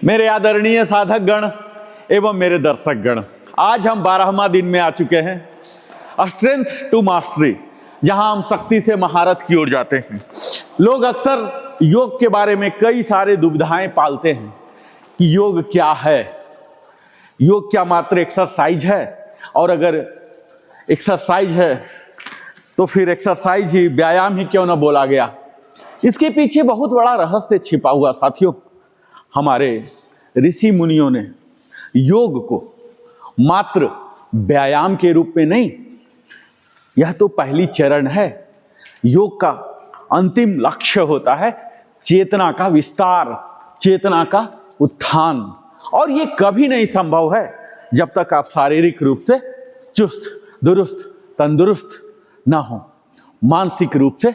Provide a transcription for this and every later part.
मेरे आदरणीय साधक गण एवं मेरे दर्शक गण, आज हम 12वां दिन में आ चुके हैं स्ट्रेंथ टू मास्टरी, जहां हम शक्ति से महारत की ओर जाते हैं। लोग अक्सर योग के बारे में कई सारे दुविधाएं पालते हैं कि योग क्या है, योग क्या मात्र एक्सरसाइज है, और अगर एक्सरसाइज है तो फिर एक्सरसाइज ही, व्यायाम ही क्यों ना बोला गया। इसके पीछे बहुत बड़ा रहस्य छिपा हुआ साथियों। हमारे ऋषि मुनियों ने योग को मात्र व्यायाम के रूप में नहीं, यह तो पहली चरण है। योग का अंतिम लक्ष्य होता है चेतना का विस्तार, चेतना का उत्थान, और ये कभी नहीं संभव है जब तक आप शारीरिक रूप से चुस्त दुरुस्त तंदुरुस्त ना हो, मानसिक रूप से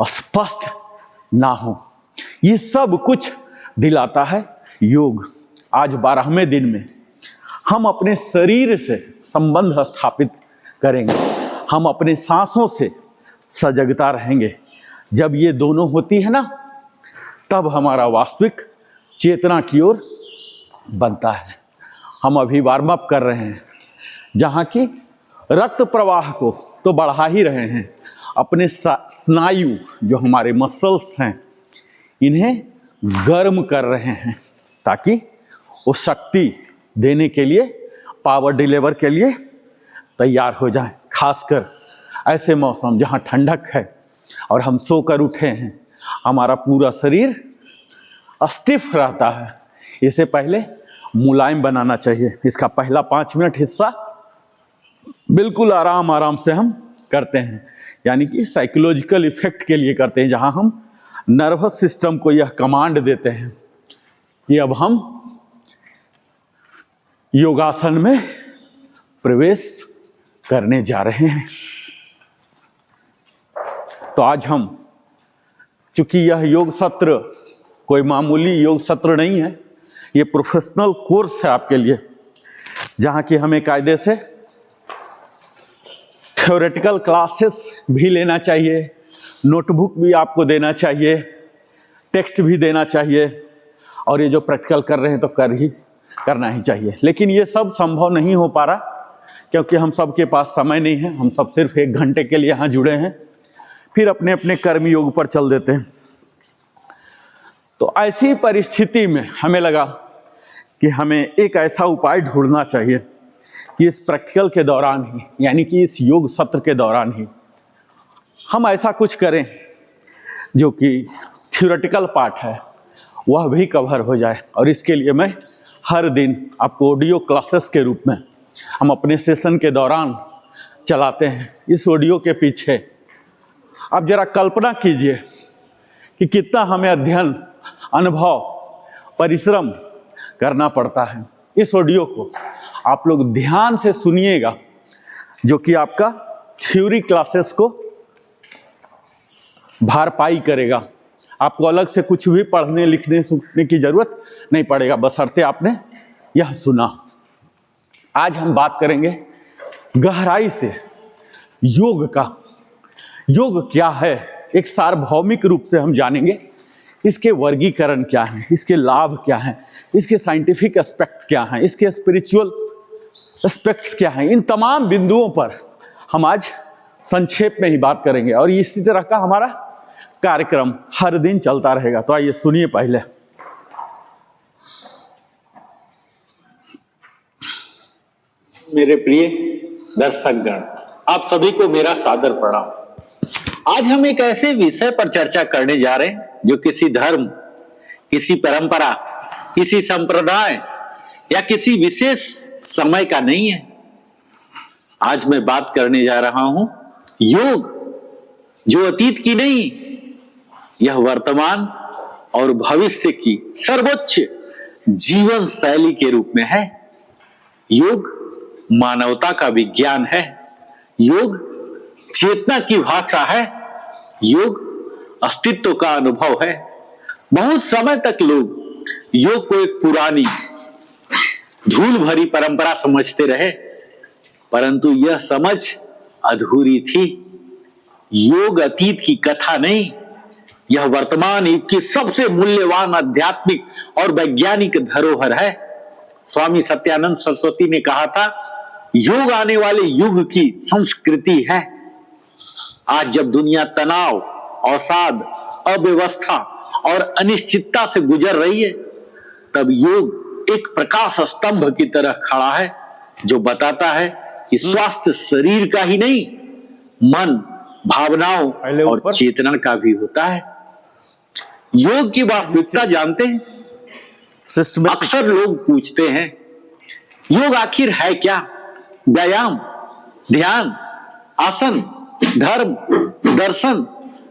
स्पष्ट ना हो। ये सब कुछ दिलाता है योग। आज 12वें दिन में हम अपने शरीर से संबंध स्थापित करेंगे, हम अपने सांसों से सजगता रहेंगे। जब ये दोनों होती है ना, तब हमारा वास्तविक चेतना की ओर बनता है। हम अभी वार्म अप कर रहे हैं, जहाँ की रक्त प्रवाह को तो बढ़ा ही रहे हैं, अपने स्नायु जो हमारे मसल्स हैं इन्हें गर्म कर रहे हैं, ताकि वो शक्ति देने के लिए, पावर डिलीवर के लिए तैयार हो जाएं। खासकर ऐसे मौसम जहां ठंडक है और हम सोकर उठे हैं, हमारा पूरा शरीर स्टिफ रहता है। इसे पहले मुलायम बनाना चाहिए। इसका पहला 5 मिनट हिस्सा बिल्कुल आराम आराम से हम करते हैं, यानी कि साइकोलॉजिकल इफेक्ट के लिए करते हैं, जहां हम नर्वस सिस्टम को यह कमांड देते हैं कि अब हम योगासन में प्रवेश करने जा रहे हैं। तो आज हम, चूंकि यह योग सत्र कोई मामूली योग सत्र नहीं है, ये प्रोफेशनल कोर्स है आपके लिए, जहाँ की हमें कायदे से थ्योरेटिकल क्लासेस भी लेना चाहिए, नोटबुक भी आपको देना चाहिए, टेक्स्ट भी देना चाहिए, और ये जो प्रैक्टिकल कर रहे हैं तो करना ही चाहिए। लेकिन ये सब संभव नहीं हो पा रहा, क्योंकि हम सब के पास समय नहीं है। हम सब सिर्फ 1 घंटे के लिए यहाँ जुड़े हैं, फिर अपने अपने कर्म योग पर चल देते हैं। तो ऐसी परिस्थिति में हमें लगा कि हमें एक ऐसा उपाय ढूंढना चाहिए कि इस प्रैक्टिकल के दौरान ही, यानी कि इस योग सत्र के दौरान ही हम ऐसा कुछ करें जो कि थ्योरेटिकल पार्ट है वह भी कवर हो जाए। और इसके लिए मैं हर दिन आपको ऑडियो क्लासेस के रूप में हम अपने सेशन के दौरान चलाते हैं। इस ऑडियो के पीछे आप जरा कल्पना कीजिए कि कितना हमें अध्ययन, अनुभव, परिश्रम करना पड़ता है। इस ऑडियो को आप लोग ध्यान से सुनिएगा, जो कि आपका थ्योरी क्लासेस को भरपाई करेगा। आपको अलग से कुछ भी पढ़ने लिखने सुनने की जरूरत नहीं पड़ेगा, बशर्ते आपने यह सुना। आज हम बात करेंगे गहराई से योग का। योग क्या है, एक सार्वभौमिक रूप से हम जानेंगे इसके वर्गीकरण क्या हैं, इसके लाभ क्या हैं, इसके साइंटिफिक एस्पेक्ट क्या हैं, इसके स्पिरिचुअल एस्पेक्ट्स क्या हैं। इन तमाम बिंदुओं पर हम आज संक्षेप में ही बात करेंगे, और इसी तरह का हमारा कार्यक्रम हर दिन चलता रहेगा। तो आइए सुनिए पहले। मेरे प्रिय दर्शकगण, आप सभी को मेरा सादर प्रणाम। आज हम एक ऐसे विषय पर चर्चा करने जा रहे हैं जो किसी धर्म, किसी परंपरा, किसी संप्रदाय या किसी विशेष समय का नहीं है। आज मैं बात करने जा रहा हूं योग, जो अतीत की नहीं, यह वर्तमान और भविष्य की सर्वोच्च जीवन शैली के रूप में है। योग मानवता का विज्ञान है, योग चेतना की भाषा है, योग अस्तित्व का अनुभव है। बहुत समय तक लोग योग को एक पुरानी धूल भरी परंपरा समझते रहे, परंतु यह समझ अधूरी थी। योग अतीत की कथा नहीं, यह वर्तमान युग की सबसे मूल्यवान आध्यात्मिक और वैज्ञानिक धरोहर है। स्वामी सत्यानंद सरस्वती ने कहा था, योग आने वाले युग की संस्कृति है। आज जब दुनिया तनाव, अवसाद, अव्यवस्था और अनिश्चितता से गुजर रही है, तब योग एक प्रकाश स्तंभ की तरह खड़ा है, जो बताता है कि स्वास्थ्य शरीर का ही नहीं, मन, भावनाओं और चेतना का भी होता है। योग की वास्तविकता जानते हैं? अक्सर लोग पूछते हैं, योग आखिर है क्या? व्यायाम, ध्यान, आसन, धर्म, दर्शन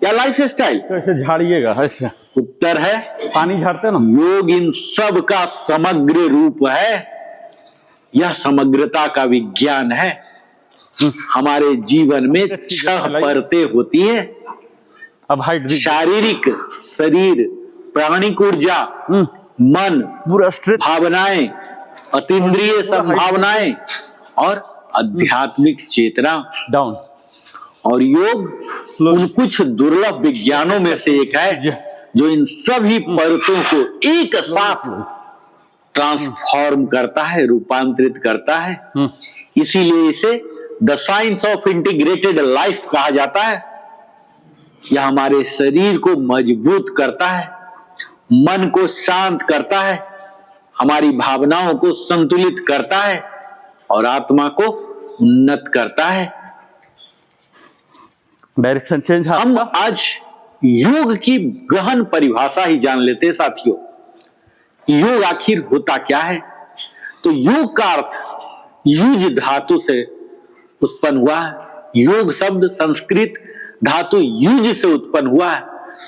या लाइफ स्टाइल? कैसे झाड़िएगा? ऐसे उत्तर है, पानी झाड़ते ना, योग इन सब का समग्र रूप है। यह समग्रता का विज्ञान है। हमारे जीवन में 6 परतें होती हैं। अब हाइट, शारीरिक शरीर, प्राणिक ऊर्जा, मन, भावनाएं, अतीन्द्रिय संभावनाएं और आध्यात्मिक चेतना। डाउन। और योग उन कुछ दुर्लभ विज्ञानों में से एक है जो इन सभी परतों को एक साथ ट्रांसफॉर्म करता है, रूपांतरित करता है। इसीलिए इसे the science of integrated life कहा जाता है। यह हमारे शरीर को मजबूत करता है, मन को शांत करता है, हमारी भावनाओं को संतुलित करता है और आत्मा को उन्नत करता है। Direction change. हम आज योग की गहन परिभाषा ही जान लेते हैं साथियों। योग आखिर होता क्या है? तो योग का अर्थ युज धातु से उत्पन्न हुआ है। योग शब्द संस्कृत धातु युज से उत्पन्न हुआ है,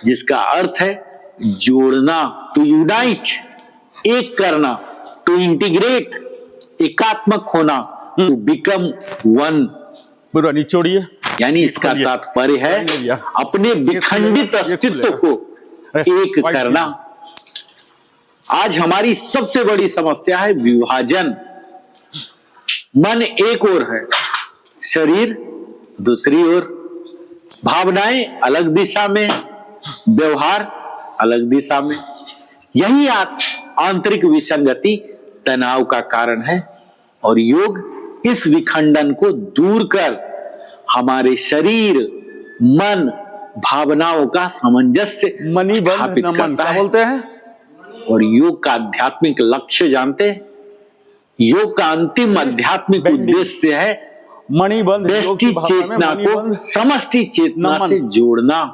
जिसका अर्थ है जोड़ना, टू यूनाइट, एक करना, टू इंटीग्रेट, एकात्मक होना, टू बिकम वन। पूरा निचोड़िए। यानी इसका तात्पर्य है अपने विखंडित अस्तित्व को एक करना। आज हमारी सबसे बड़ी समस्या है विभाजन। मन एक ओर है, शरीर दूसरी ओर, भावनाएं अलग दिशा में, व्यवहार अलग दिशा में। यही आंतरिक विसंगति तनाव का कारण है और योग इस विखंडन को दूर कर हमारे शरीर, मन, भावनाओं का सामंजस्य स्थापित करता है। बोलते हैं। और योग का आध्यात्मिक लक्ष्य जानते हैं? योग का अंतिम आध्यात्मिक उद्देश्य है मणिबंध, व्यष्टि चेतना को समष्टि चेतना से जोड़ना।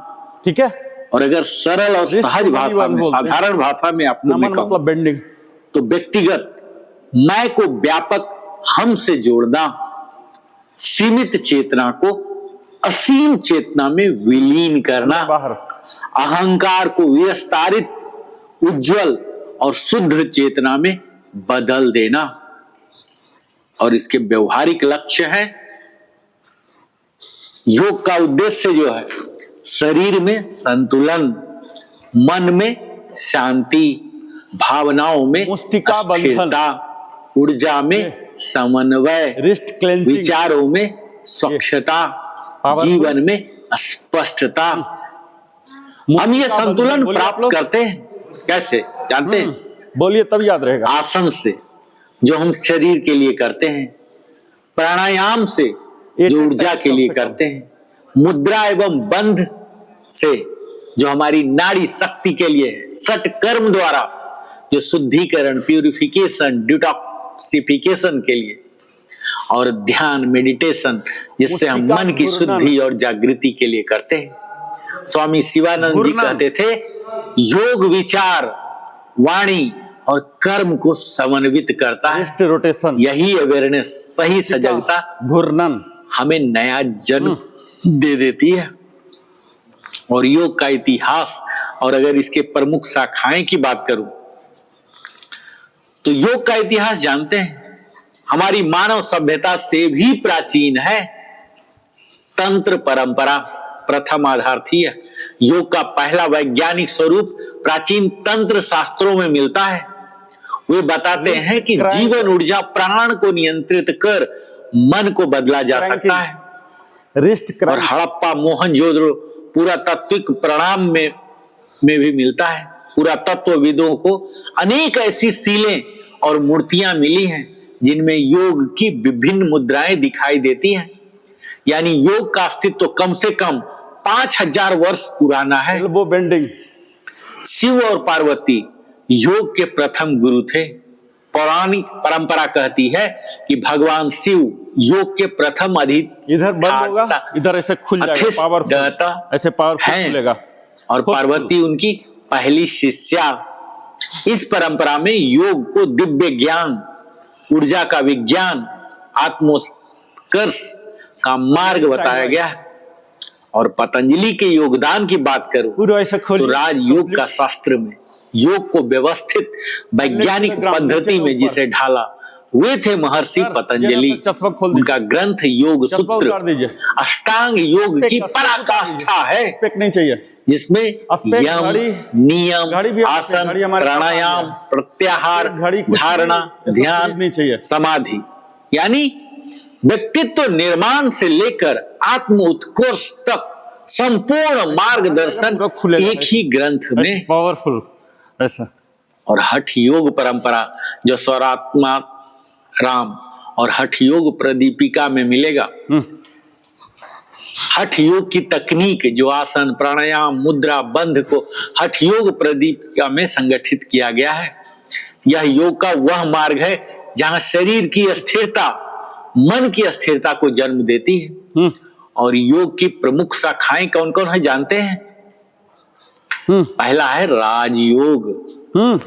ठीक है। और अगर सरल और सहज भाषा में, साधारण भाषा में आपको मैं कहूं, मतलब बेंडिंग, तो व्यक्तिगत मैं को व्यापक हम से जोड़ना, सीमित चेतना को असीम चेतना में विलीन करना, अहंकार को विस्तारित, उज्जवल और शुद्ध चेतना में बदल देना। और इसके व्यवहारिक लक्ष्य है, योग का उद्देश्य जो है, शरीर में संतुलन, मन में शांति, भावनाओं में स्थिरता, ऊर्जा में समन्वय, विचारों में स्वच्छता, जीवन में स्पष्टता। हम ये संतुलन प्राप्त करते हैं कैसे जानते हैं? बोलिए तब याद रहेगा। आसन से, जो हम शरीर के लिए करते हैं, प्राणायाम से, जो ऊर्जा के लिए करते हैं, मुद्रा एवं बंध से, जो हमारी नाड़ी शक्ति के लिए है, सट कर्म द्वारा, जो शुद्धिकरण, प्यूरिफिकेशन, डिटॉक्सिफिकेशन के लिए, और ध्यान, मेडिटेशन, जिससे हम मन की शुद्धि और जागृति के लिए करते हैं। स्वामी शिवानंद जी कहते थे, योग विचार, वाणी और कर्म को समन्वित करता है। रोटेशन, यही अवेयरनेस, सही सजगता घूर्णन हमें नया जन्म दे देती है। और योग का इतिहास, और अगर इसके प्रमुख शाखाएं की बात करूं तो योग का इतिहास जानते हैं, हमारी मानव सभ्यता से भी प्राचीन है। तंत्र परंपरा प्रथम आधार थी। योग का पहला वैज्ञानिक स्वरूप प्राचीन तंत्र शास्त्रों में मिलता है। वे बताते हैं कि जीवन ऊर्जा प्राण को नियंत्रित कर मन को बदला जा सकता है। और हड़प्पा, मोहनजोदड़ो पुरातात्विक प्रणाम में में भी मिलता है। पुरातत्वविदों को अनेक ऐसी सीलें और मूर्तियां मिली हैं जिनमें योग की विभिन्न मुद्राएं दिखाई देती हैं। यानी योग का अस्तित्व कम से कम 5000 वर्ष पुराना है। Elbow bending. शिव और पार्वती योग के प्रथम गुरु थे। पौराणिक परंपरा कहती है कि भगवान शिव योग के प्रथम इधर बंद होगा, इधर ऐसे खुल जाएगा, पावरफुल, ऐसे पावरफुल खुलेगा। और पार्वती उनकी पहली शिष्या। इस परंपरा में योग को दिव्य ज्ञान, ऊर्जा का विज्ञान, आत्मोत्कर्ष का मार्ग बताया गया है। और पतंजलि के योगदान की बात करूं तो राजयोग का शास्त्र में योग को व्यवस्थित वैज्ञानिक पद्धति में जिसे ढाला वे थे महर्षि पतंजलि। उनका ग्रंथ योग सूत्र अष्टांग योग की पराकाष्ठा है, नहीं चाहिए, जिसमें यम, नियम, आसन, प्राणायाम, प्रत्याहार, धारणा, ध्यान, समाधि यानी व्यक्तित्व निर्माण से लेकर आत्म उत्कर्ष तक संपूर्ण मार्गदर्शन एक ही ग्रंथ में। पावरफुल ऐसा। और हठ योग परंपरा जो स्वरात्मा राम और हठ योग प्रदीपिका में मिलेगा। हठ योग की तकनीक जो आसन, प्राणायाम, मुद्रा, बंध को हठ योग प्रदीपिका में संगठित किया गया है। यह योग का वह मार्ग है जहां शरीर की स्थिरता मन की अस्थिरता को जन्म देती है। और योग की प्रमुख शाखाएं कौन कौन है जानते हैं? पहला है राजयोग,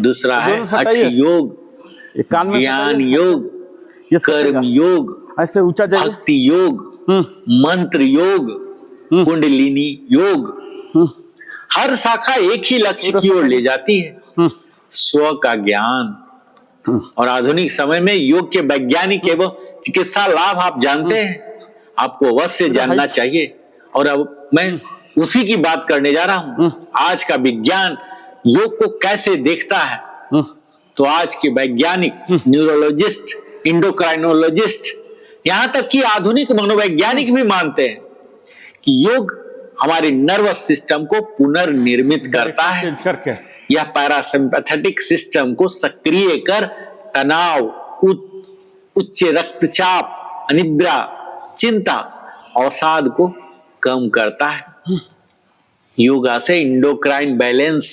दूसरा है हठ योग, ज्ञान योग, कर्म योग, ऐसे ऊंचा भक्ति योग, मंत्र योग, कुंडलिनी योग। हर शाखा एक ही लक्ष्य की ओर ले जाती है, स्व का ज्ञान। और आधुनिक समय में योग के वैज्ञानिक एवं चिकित्सा लाभ आप जानते हैं, आपको अवश्य जानना चाहिए। और अब मैं उसी की बात करने जा रहा हूं। आज का विज्ञान योग को कैसे देखता है? तो आज के वैज्ञानिक, न्यूरोलॉजिस्ट, इंडोक्राइनोलॉजिस्ट, यहां तक कि आधुनिक मनोवैज्ञानिक भी मानते हैं कि योग हमारे नर्वस सिस्टम को पुनर्निर्मित करता है। यह पैरासिम्पैथेटिक सिस्टम को सक्रिय कर तनाव, उच्च रक्तचाप, अनिद्रा, चिंता, अवसाद को कम करता है। योगा से इंडोक्राइन बैलेंस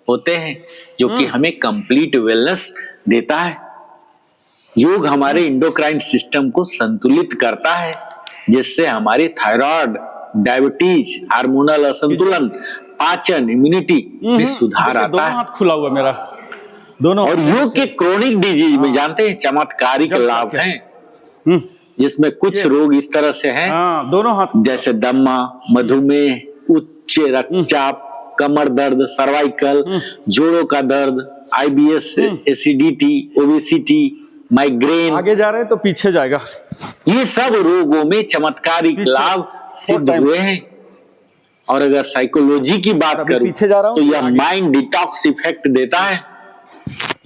होते हैं जो कि हमें कंप्लीट वेलनेस देता है। योग हमारे इंडोक्राइन सिस्टम को संतुलित करता है जिससे हमारी थायराइड, डायबिटीज, हार्मोनल असंतुलन, पाचन, इम्यूनिटी में सुधार आता है। हाथ खुला हुआ मेरा दोनों। और योग के क्रोनिक डिजीज में जानते हैं चमत्कारिक लाभ हैं, जिसमें कुछ रोग इस तरह से हैं दोनों हाथ, जैसे दमा, मधुमेह, उच्च रक्तचाप, कमर दर्द, सर्वाइकल, जोड़ों का दर्द, आईबीएस, एसिडिटी, ओबेसिटी, माइग्रेन। आगे जा रहे हैं तो पीछे जाएगा। ये सब रोगों में चमत्कारिक लाभ सिद्ध हुए हैं। और अगर साइकोलॉजी की बात करूं तो यह माइंड डिटॉक्स इफेक्ट देता है।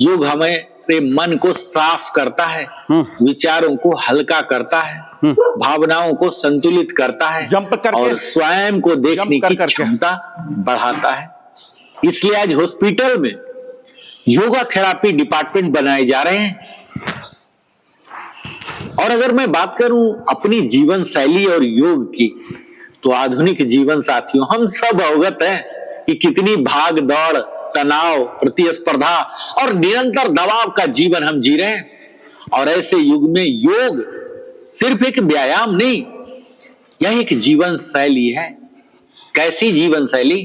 योग हमारे मन को साफ करता है, विचारों को हल्का करता है, भावनाओं को संतुलित करता है और स्वयं को देखने की क्षमता बढ़ाता है। इसलिए आज हॉस्पिटल में योगा थेरापी डिपार्टमेंट बनाए जा रहे हैं। और अगर मैं बात करूं अपनी जीवन शैली और योग की, तो आधुनिक जीवन साथियों हम सब अवगत हैं कि कितनी भाग दौड़, तनाव, प्रतिस्पर्धा और निरंतर दबाव का जीवन हम जी रहे हैं। और ऐसे युग में योग सिर्फ एक व्यायाम नहीं, यह एक जीवन शैली है। कैसी जीवन शैली?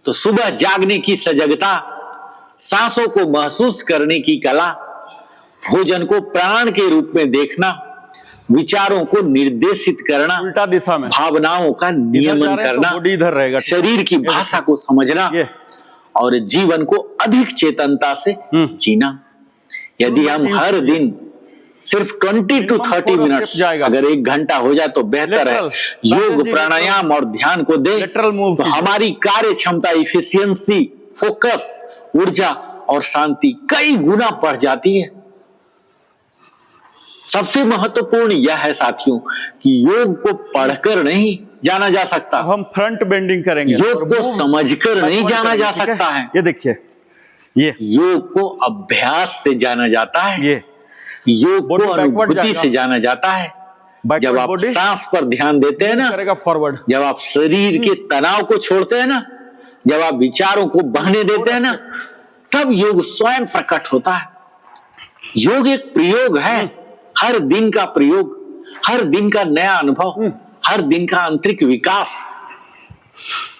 तो सुबह जागने की सजगता, सांसों को महसूस करने की कला, भोजन को प्राण के रूप में देखना, विचारों को निर्देशित करना, उल्टा दिशा में भावनाओं का नियमन करना, तो इधर रहेगा, शरीर की भाषा को समझना और जीवन को अधिक चेतनता से जीना। यदि हम हर दिन सिर्फ 20 to 30 मिनट्स, अगर 1 घंटा हो जाए तो बेहतर है, योग, प्राणायाम और ध्यान को दे तो हमारी कार्य क्षमता, इफिशियंसी, फोकस, ऊर्जा और शांति कई गुना बढ़ जाती है। सबसे महत्वपूर्ण यह है साथियों कि योग को पढ़कर नहीं जाना जा सकता, अब हम फ्रंट बेंडिंग करेंगे। योग को समझकर नहीं जाना जा ठीक है? सकता है। ये देखिए, ये योग को अभ्यास से जाना जाता है, ये योग को body backward अनुभूति जाएगा। से जाना जाता है। Backward जब आप body सांस पर ध्यान देते हैं ना, करेगा फॉरवर्ड। जब आप शरीर के तनाव को छोड़ते हैं ना, जब आप विचारों को बहने देते हैं ना, तब योग स्वयं प्रकट होता है। योग एक प्रयोग है, हर दिन का प्रयोग, हर दिन का नया अनुभव, हर दिन का आंतरिक विकास।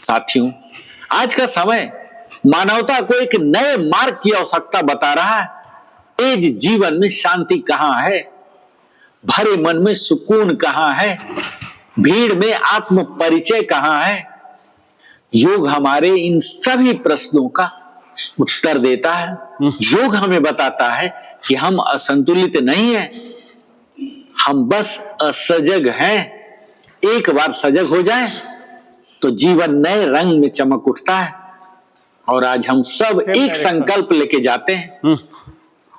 साथियों, आज का समय मानवता को एक नए मार्ग की आवश्यकता बता रहा है। तेज जीवन में शांति कहाँ है, भरे मन में सुकून कहाँ है, भीड़ में आत्म परिचय कहाँ है। योग हमारे इन सभी प्रश्नों का उत्तर देता है। योग हमें बताता है कि हम असंतुलित नहीं हैं, हम बस असजग हैं। एक बार सजग हो जाए तो जीवन नए रंग में चमक उठता है। और आज हम सब एक संकल्प लेके जाते हैं,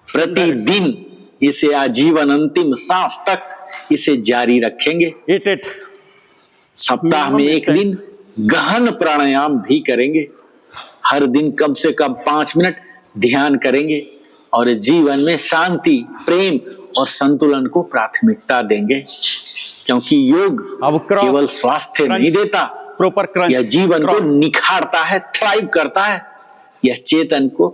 प्रतिदिन इसे आजीवन अंतिम सांस तक इसे जारी रखेंगे। 8 सप्ताह में एक दिन गहन प्राणायाम भी करेंगे, हर दिन कम से कम 5 मिनट ध्यान करेंगे और जीवन में शांति, प्रेम और संतुलन को प्राथमिकता देंगे। क्योंकि योग अब केवल स्वास्थ्य नहीं देता, प्रॉपर क्रंच, यह जीवन को निखारता है, थ्राइव करता है, यह चेतन को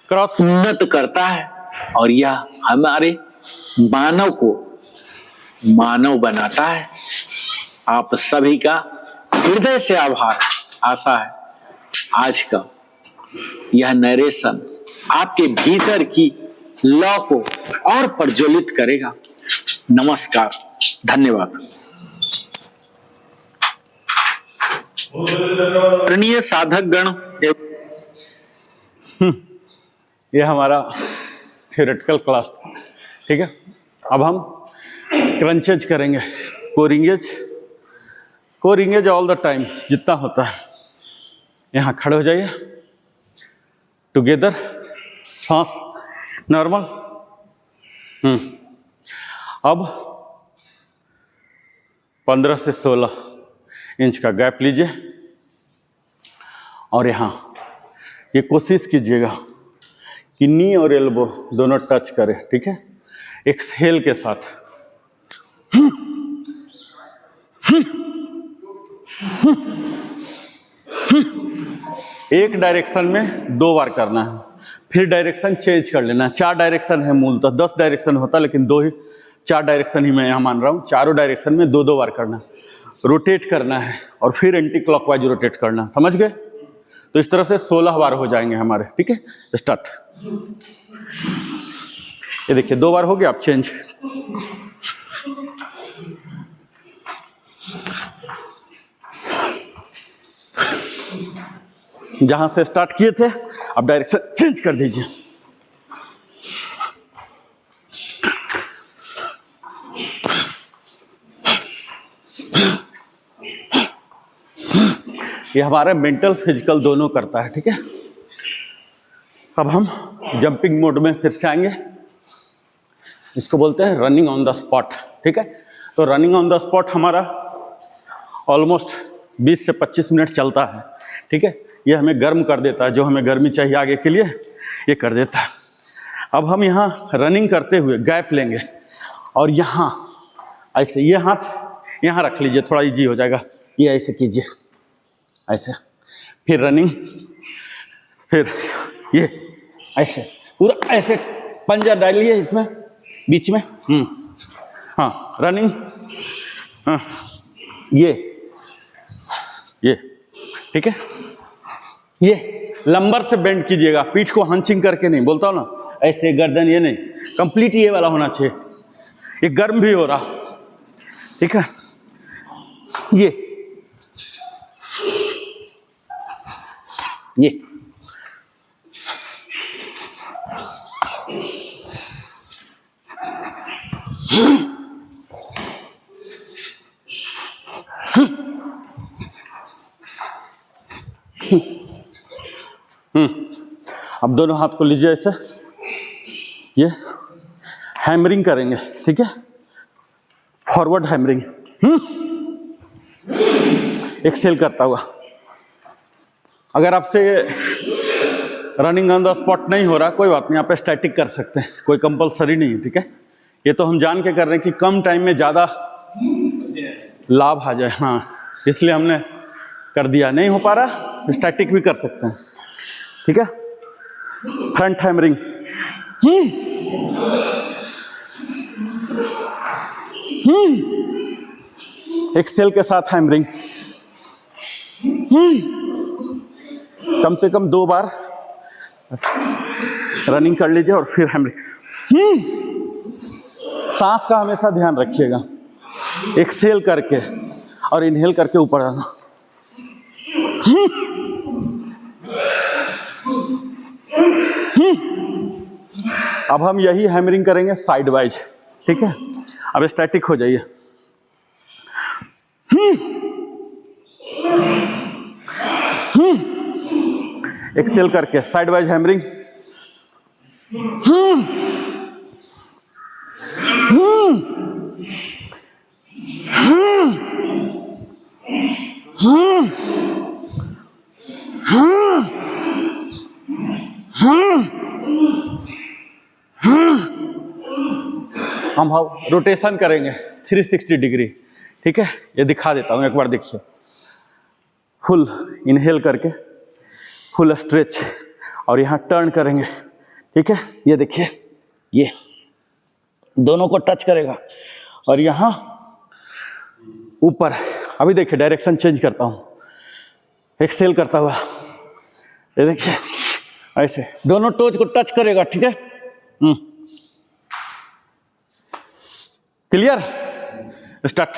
क्रॉस उन्नत करता है और यह हमारे मानव को मानव बनाता है। आप सभी का हृदय से आभार। आशा है आज का यह नरेशन आपके भीतर की लौ को और प्रज्वलित करेगा। नमस्कार, धन्यवाद। प्रणीय साधक गण, ये हमारा थियोरेटिकल क्लास था, ठीक है। अब हम क्रंचेज करेंगे, कोरिंगेज ऑल द टाइम जितना होता है। यहाँ खड़े हो जाइए, टुगेदर, सांस नॉर्मल। अब 15 से 16 इंच का गैप लीजिए और यहाँ ये कोशिश कीजिएगा कि नी और एल्बो दोनों टच करें, ठीक है, एक्सहेल के साथ। एक डायरेक्शन में 2 बार करना है, फिर डायरेक्शन चेंज कर लेना है। 4 डायरेक्शन है मूलतः, 10 डायरेक्शन होता लेकिन 4 डायरेक्शन ही मैं यहाँ मान रहा हूँ। चारों डायरेक्शन में 2-2 बार करना, रोटेट करना है और फिर एंटी क्लॉकवाइज रोटेट करना। समझ गए? तो इस तरह से 16 बार हो जाएंगे हमारे, ठीक है। स्टार्ट। ये देखिए 2 बार हो गया, आप चेंज। जहां से स्टार्ट किए थे अब डायरेक्शन चेंज कर दीजिए। ये हमारा मेंटल फिजिकल दोनों करता है, ठीक है। अब हम जंपिंग मोड में फिर से आएंगे, इसको बोलते हैं रनिंग ऑन द स्पॉट, ठीक है। तो रनिंग ऑन द स्पॉट हमारा ऑलमोस्ट 20 से 25 मिनट चलता है, ठीक है। ये हमें गर्म कर देता है, जो हमें गर्मी चाहिए आगे के लिए ये कर देता है। अब हम यहाँ रनिंग करते हुए गैप लेंगे और यहाँ ऐसे ये हाथ यहाँ रख लीजिए, थोड़ा इजी हो जाएगा। ये ऐसे कीजिए, ऐसे, फिर रनिंग, फिर ये ऐसे पूरा ऐसे पंजा डालिए इसमें बीच में। हाँ, रनिंग, हाँ, ये ठीक है। ये लंबर से बेंड कीजिएगा, पीठ को हंचिंग करके नहीं, बोलता हूँ ना, ऐसे गर्दन ये नहीं, कंप्लीट ये वाला होना चाहिए। ये गर्म भी हो रहा, ठीक है। ये अब दोनों हाथ को लीजिए ऐसे, ये हैमरिंग करेंगे, ठीक है। फॉरवर्ड हैमरिंग, एक्सेल करता हुआ। अगर आपसे रनिंग ऑन द स्पॉट नहीं हो रहा, कोई बात नहीं, आप स्टैटिक कर सकते हैं, कोई कंपलसरी नहीं है, ठीक है। ये तो हम जान के कर रहे हैं कि कम टाइम में ज़्यादा लाभ आ जाए, हाँ, इसलिए हमने कर दिया। नहीं हो पा रहा, स्टैटिक भी कर सकते हैं, ठीक है। फ्रंट हैमरिंग, एक्सेल के साथ हैमरिंग, कम से कम 2 बार रनिंग कर लीजिए और फिर हैमरिंग। सांस का हमेशा ध्यान रखिएगा, एक्सेल करके और इनहेल करके ऊपर आना। अब हम यही हैमरिंग करेंगे साइड वाइज, ठीक है। अब स्टैटिक हो जाइए। एक्सेल करके साइड वाइज हैमरिंग, हम रोटेशन करेंगे 360 डिग्री, ठीक है। ये दिखा देता हूँ, एक बार देखिए। फुल इनहेल करके फुल स्ट्रेच और यहाँ टर्न करेंगे, ठीक है। ये देखिए, ये दोनों को टच करेगा और यहाँ ऊपर। अभी देखिए डायरेक्शन चेंज करता हूँ, एक्सेल करता हुआ, ये देखिए ऐसे दोनों टोज को टच करेगा, ठीक है। Clear, start.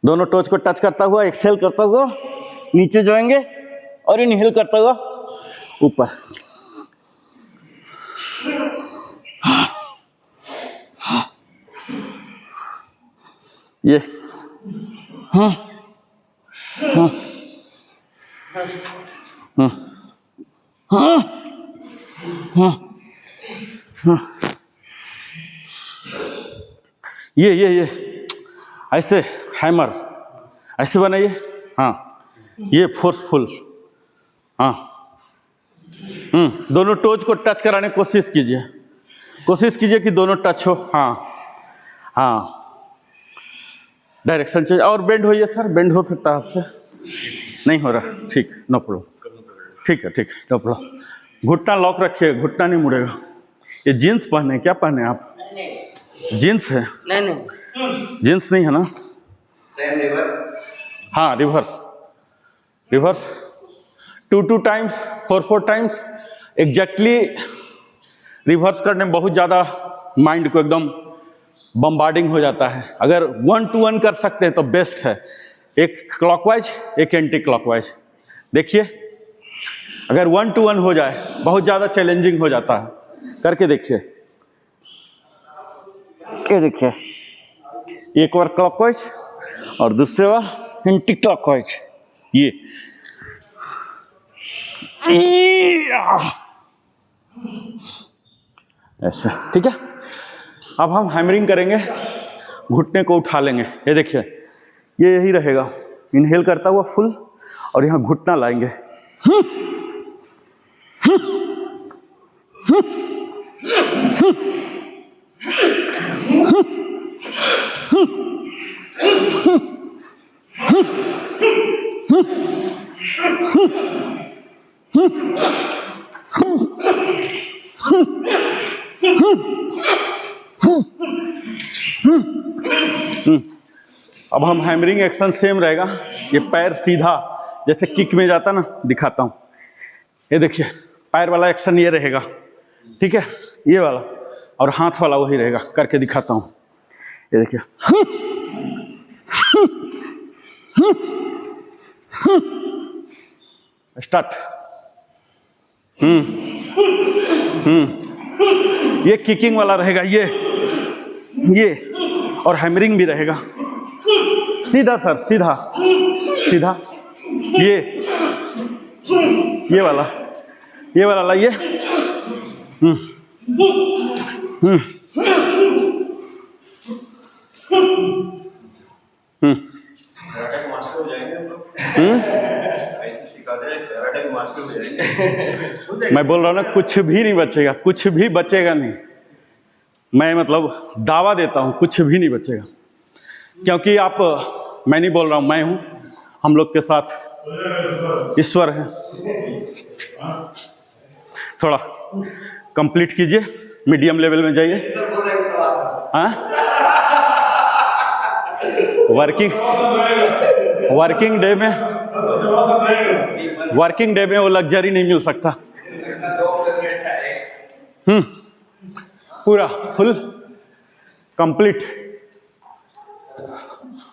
दोनों टोच को टच करता हुआ, एक्सेल करता हुआ नीचे जाएंगे और इनहेल करता हुआ ऊपर। ये हाँ हाँ हाँ हाँ हाँ हाँ, ये ऐसे हैमर ऐसे बनाइए, हाँ, ये फोर्सफुल, हाँ। दोनों टोज को टच कराने की कोशिश कीजिए कि दोनों टच हो, हाँ हाँ। डायरेक्शन चेंज और बेंड होइए सर, बेंड हो सकता है आपसे, नहीं हो रहा, ठीक, नो प्रॉब्लम, ठीक है, नो प्रॉब्लम। घुटना लॉक रखिए, घुटना नहीं मुड़ेगा। ये जीन्स पहने, क्या पहने आप? जीन्स है? नहीं, जीन्स नहीं है ना? रिवर्स, हाँ, reverse 2 times 4 times exactly. Reverse करने में बहुत ज़्यादा माइंड को एकदम बम्बार्डिंग हो जाता है। अगर 1 to 1 कर सकते हैं तो बेस्ट है, एक क्लॉकवाइज एक एंटी क्लॉकवाइज। देखिए, अगर 1 to 1 हो जाए बहुत ज़्यादा चैलेंजिंग हो जाता है, करके देखिए। ये देखिए, एक बार क्लॉकवाइज और दूसरे बार एंटी क्लॉकवाइज, ये ऐसा, ठीक है। अब हम हैमरिंग करेंगे, घुटने को उठा लेंगे। ये देखिए, ये यही रहेगा, इनहेल करता हुआ फुल और यहाँ घुटना लाएंगे। अब हम हैमरिंग एक्शन सेम रहेगा। ये पैर सीधा जैसे किक में जाता ना, दिखाता हूँ। ये देखिए, पैर वाला एक्शन ये रहेगा, ठीक है, ये वाला, और हाथ वाला वही रहेगा, करके दिखाता हूँ। ये देखिए, स्टार्ट। ये किकिंग वाला रहेगा, ये और हैमरिंग भी रहेगा। सीधा सर, सीधा, ये वाला लाइए। मास्टर हो जाएंगे। मैं बोल रहा हूँ ना, कुछ भी नहीं बचेगा, कुछ भी बचेगा नहीं। मैं मतलब दावा देता हूँ कुछ भी नहीं बचेगा, क्योंकि आप, मैं नहीं बोल रहा हूँ, मैं हूँ, हम लोग के साथ ईश्वर है। थोड़ा कंप्लीट कीजिए, मीडियम लेवल में जाइए। हाँ, वर्किंग डे में वो लग्जरी नहीं मिल सकता। पूरा फुल कंप्लीट,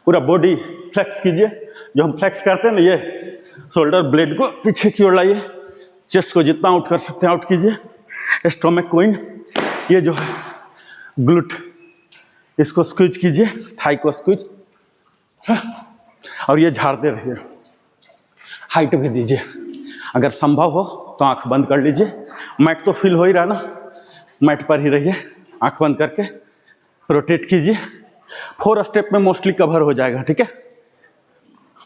पूरा बॉडी फ्लेक्स कीजिए। जो हम फ्लेक्स करते हैं ना, ये शोल्डर ब्लेड को पीछे की ओर लाइए, चेस्ट को जितना आउट कर सकते हैं आउट कीजिए। स्टोमक क्वीन, ये जो है ग्लूट, इसको स्क्वीज कीजिए, थाई को स्क्वीज, और ये झाड़ते रहिए। हाइट भी दीजिए, अगर संभव हो तो आंख बंद कर लीजिए। मैट तो फील हो ही रहा ना, मैट पर ही रहिए, आंख बंद करके रोटेट कीजिए। 4 स्टेप में मोस्टली कवर हो जाएगा, ठीक है।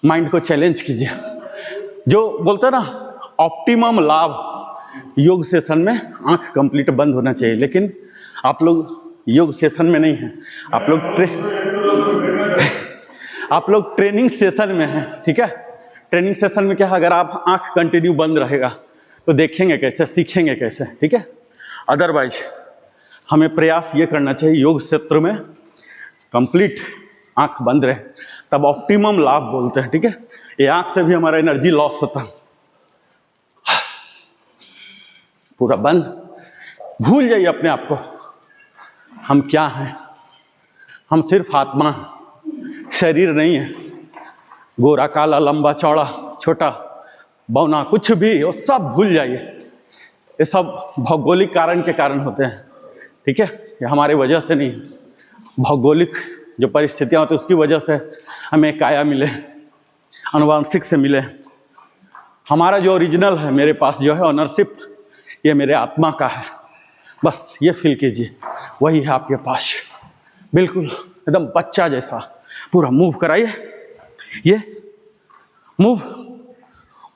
माइंड को चैलेंज कीजिए। जो बोलते हैं ना, ऑप्टिमम लाभ योग सेशन में आंख कंप्लीट बंद होना चाहिए, लेकिन आप लोग योग सेशन में नहीं हैं, आप लोग ट्रेनिंग सेशन में हैं, ठीक है। ट्रेनिंग सेशन में क्या है, अगर आप आंख कंटिन्यू बंद रहेगा तो देखेंगे कैसे, सीखेंगे कैसे, ठीक है। अदरवाइज हमें प्रयास ये करना चाहिए, योग क्षेत्र में कंप्लीट आंख बंद रहे, तब ऑप्टिमम लाभ बोलते हैं, ठीक है। ये आंख से भी हमारा एनर्जी लॉस होता है। पूरा बंद, भूल जाइए अपने आप को, हम क्या हैं। हम सिर्फ आत्मा हैं, शरीर नहीं है। गोरा काला लंबा चौड़ा छोटा बौना कुछ भी, वो सब भूल जाइए। ये सब भौगोलिक कारण के कारण होते हैं, ठीक है। ये हमारे वजह से नहीं, भौगोलिक जो परिस्थितियाँ होती हैं उसकी वजह से हमें काया मिले, अनुवांशिक से मिले। हमारा जो ओरिजिनल है, मेरे पास जो है ऑनरशिप, ये मेरे आत्मा का है। बस ये फील कीजिए, वही है आपके पास, बिल्कुल एकदम बच्चा जैसा। पूरा मूव कराइए, ये मूव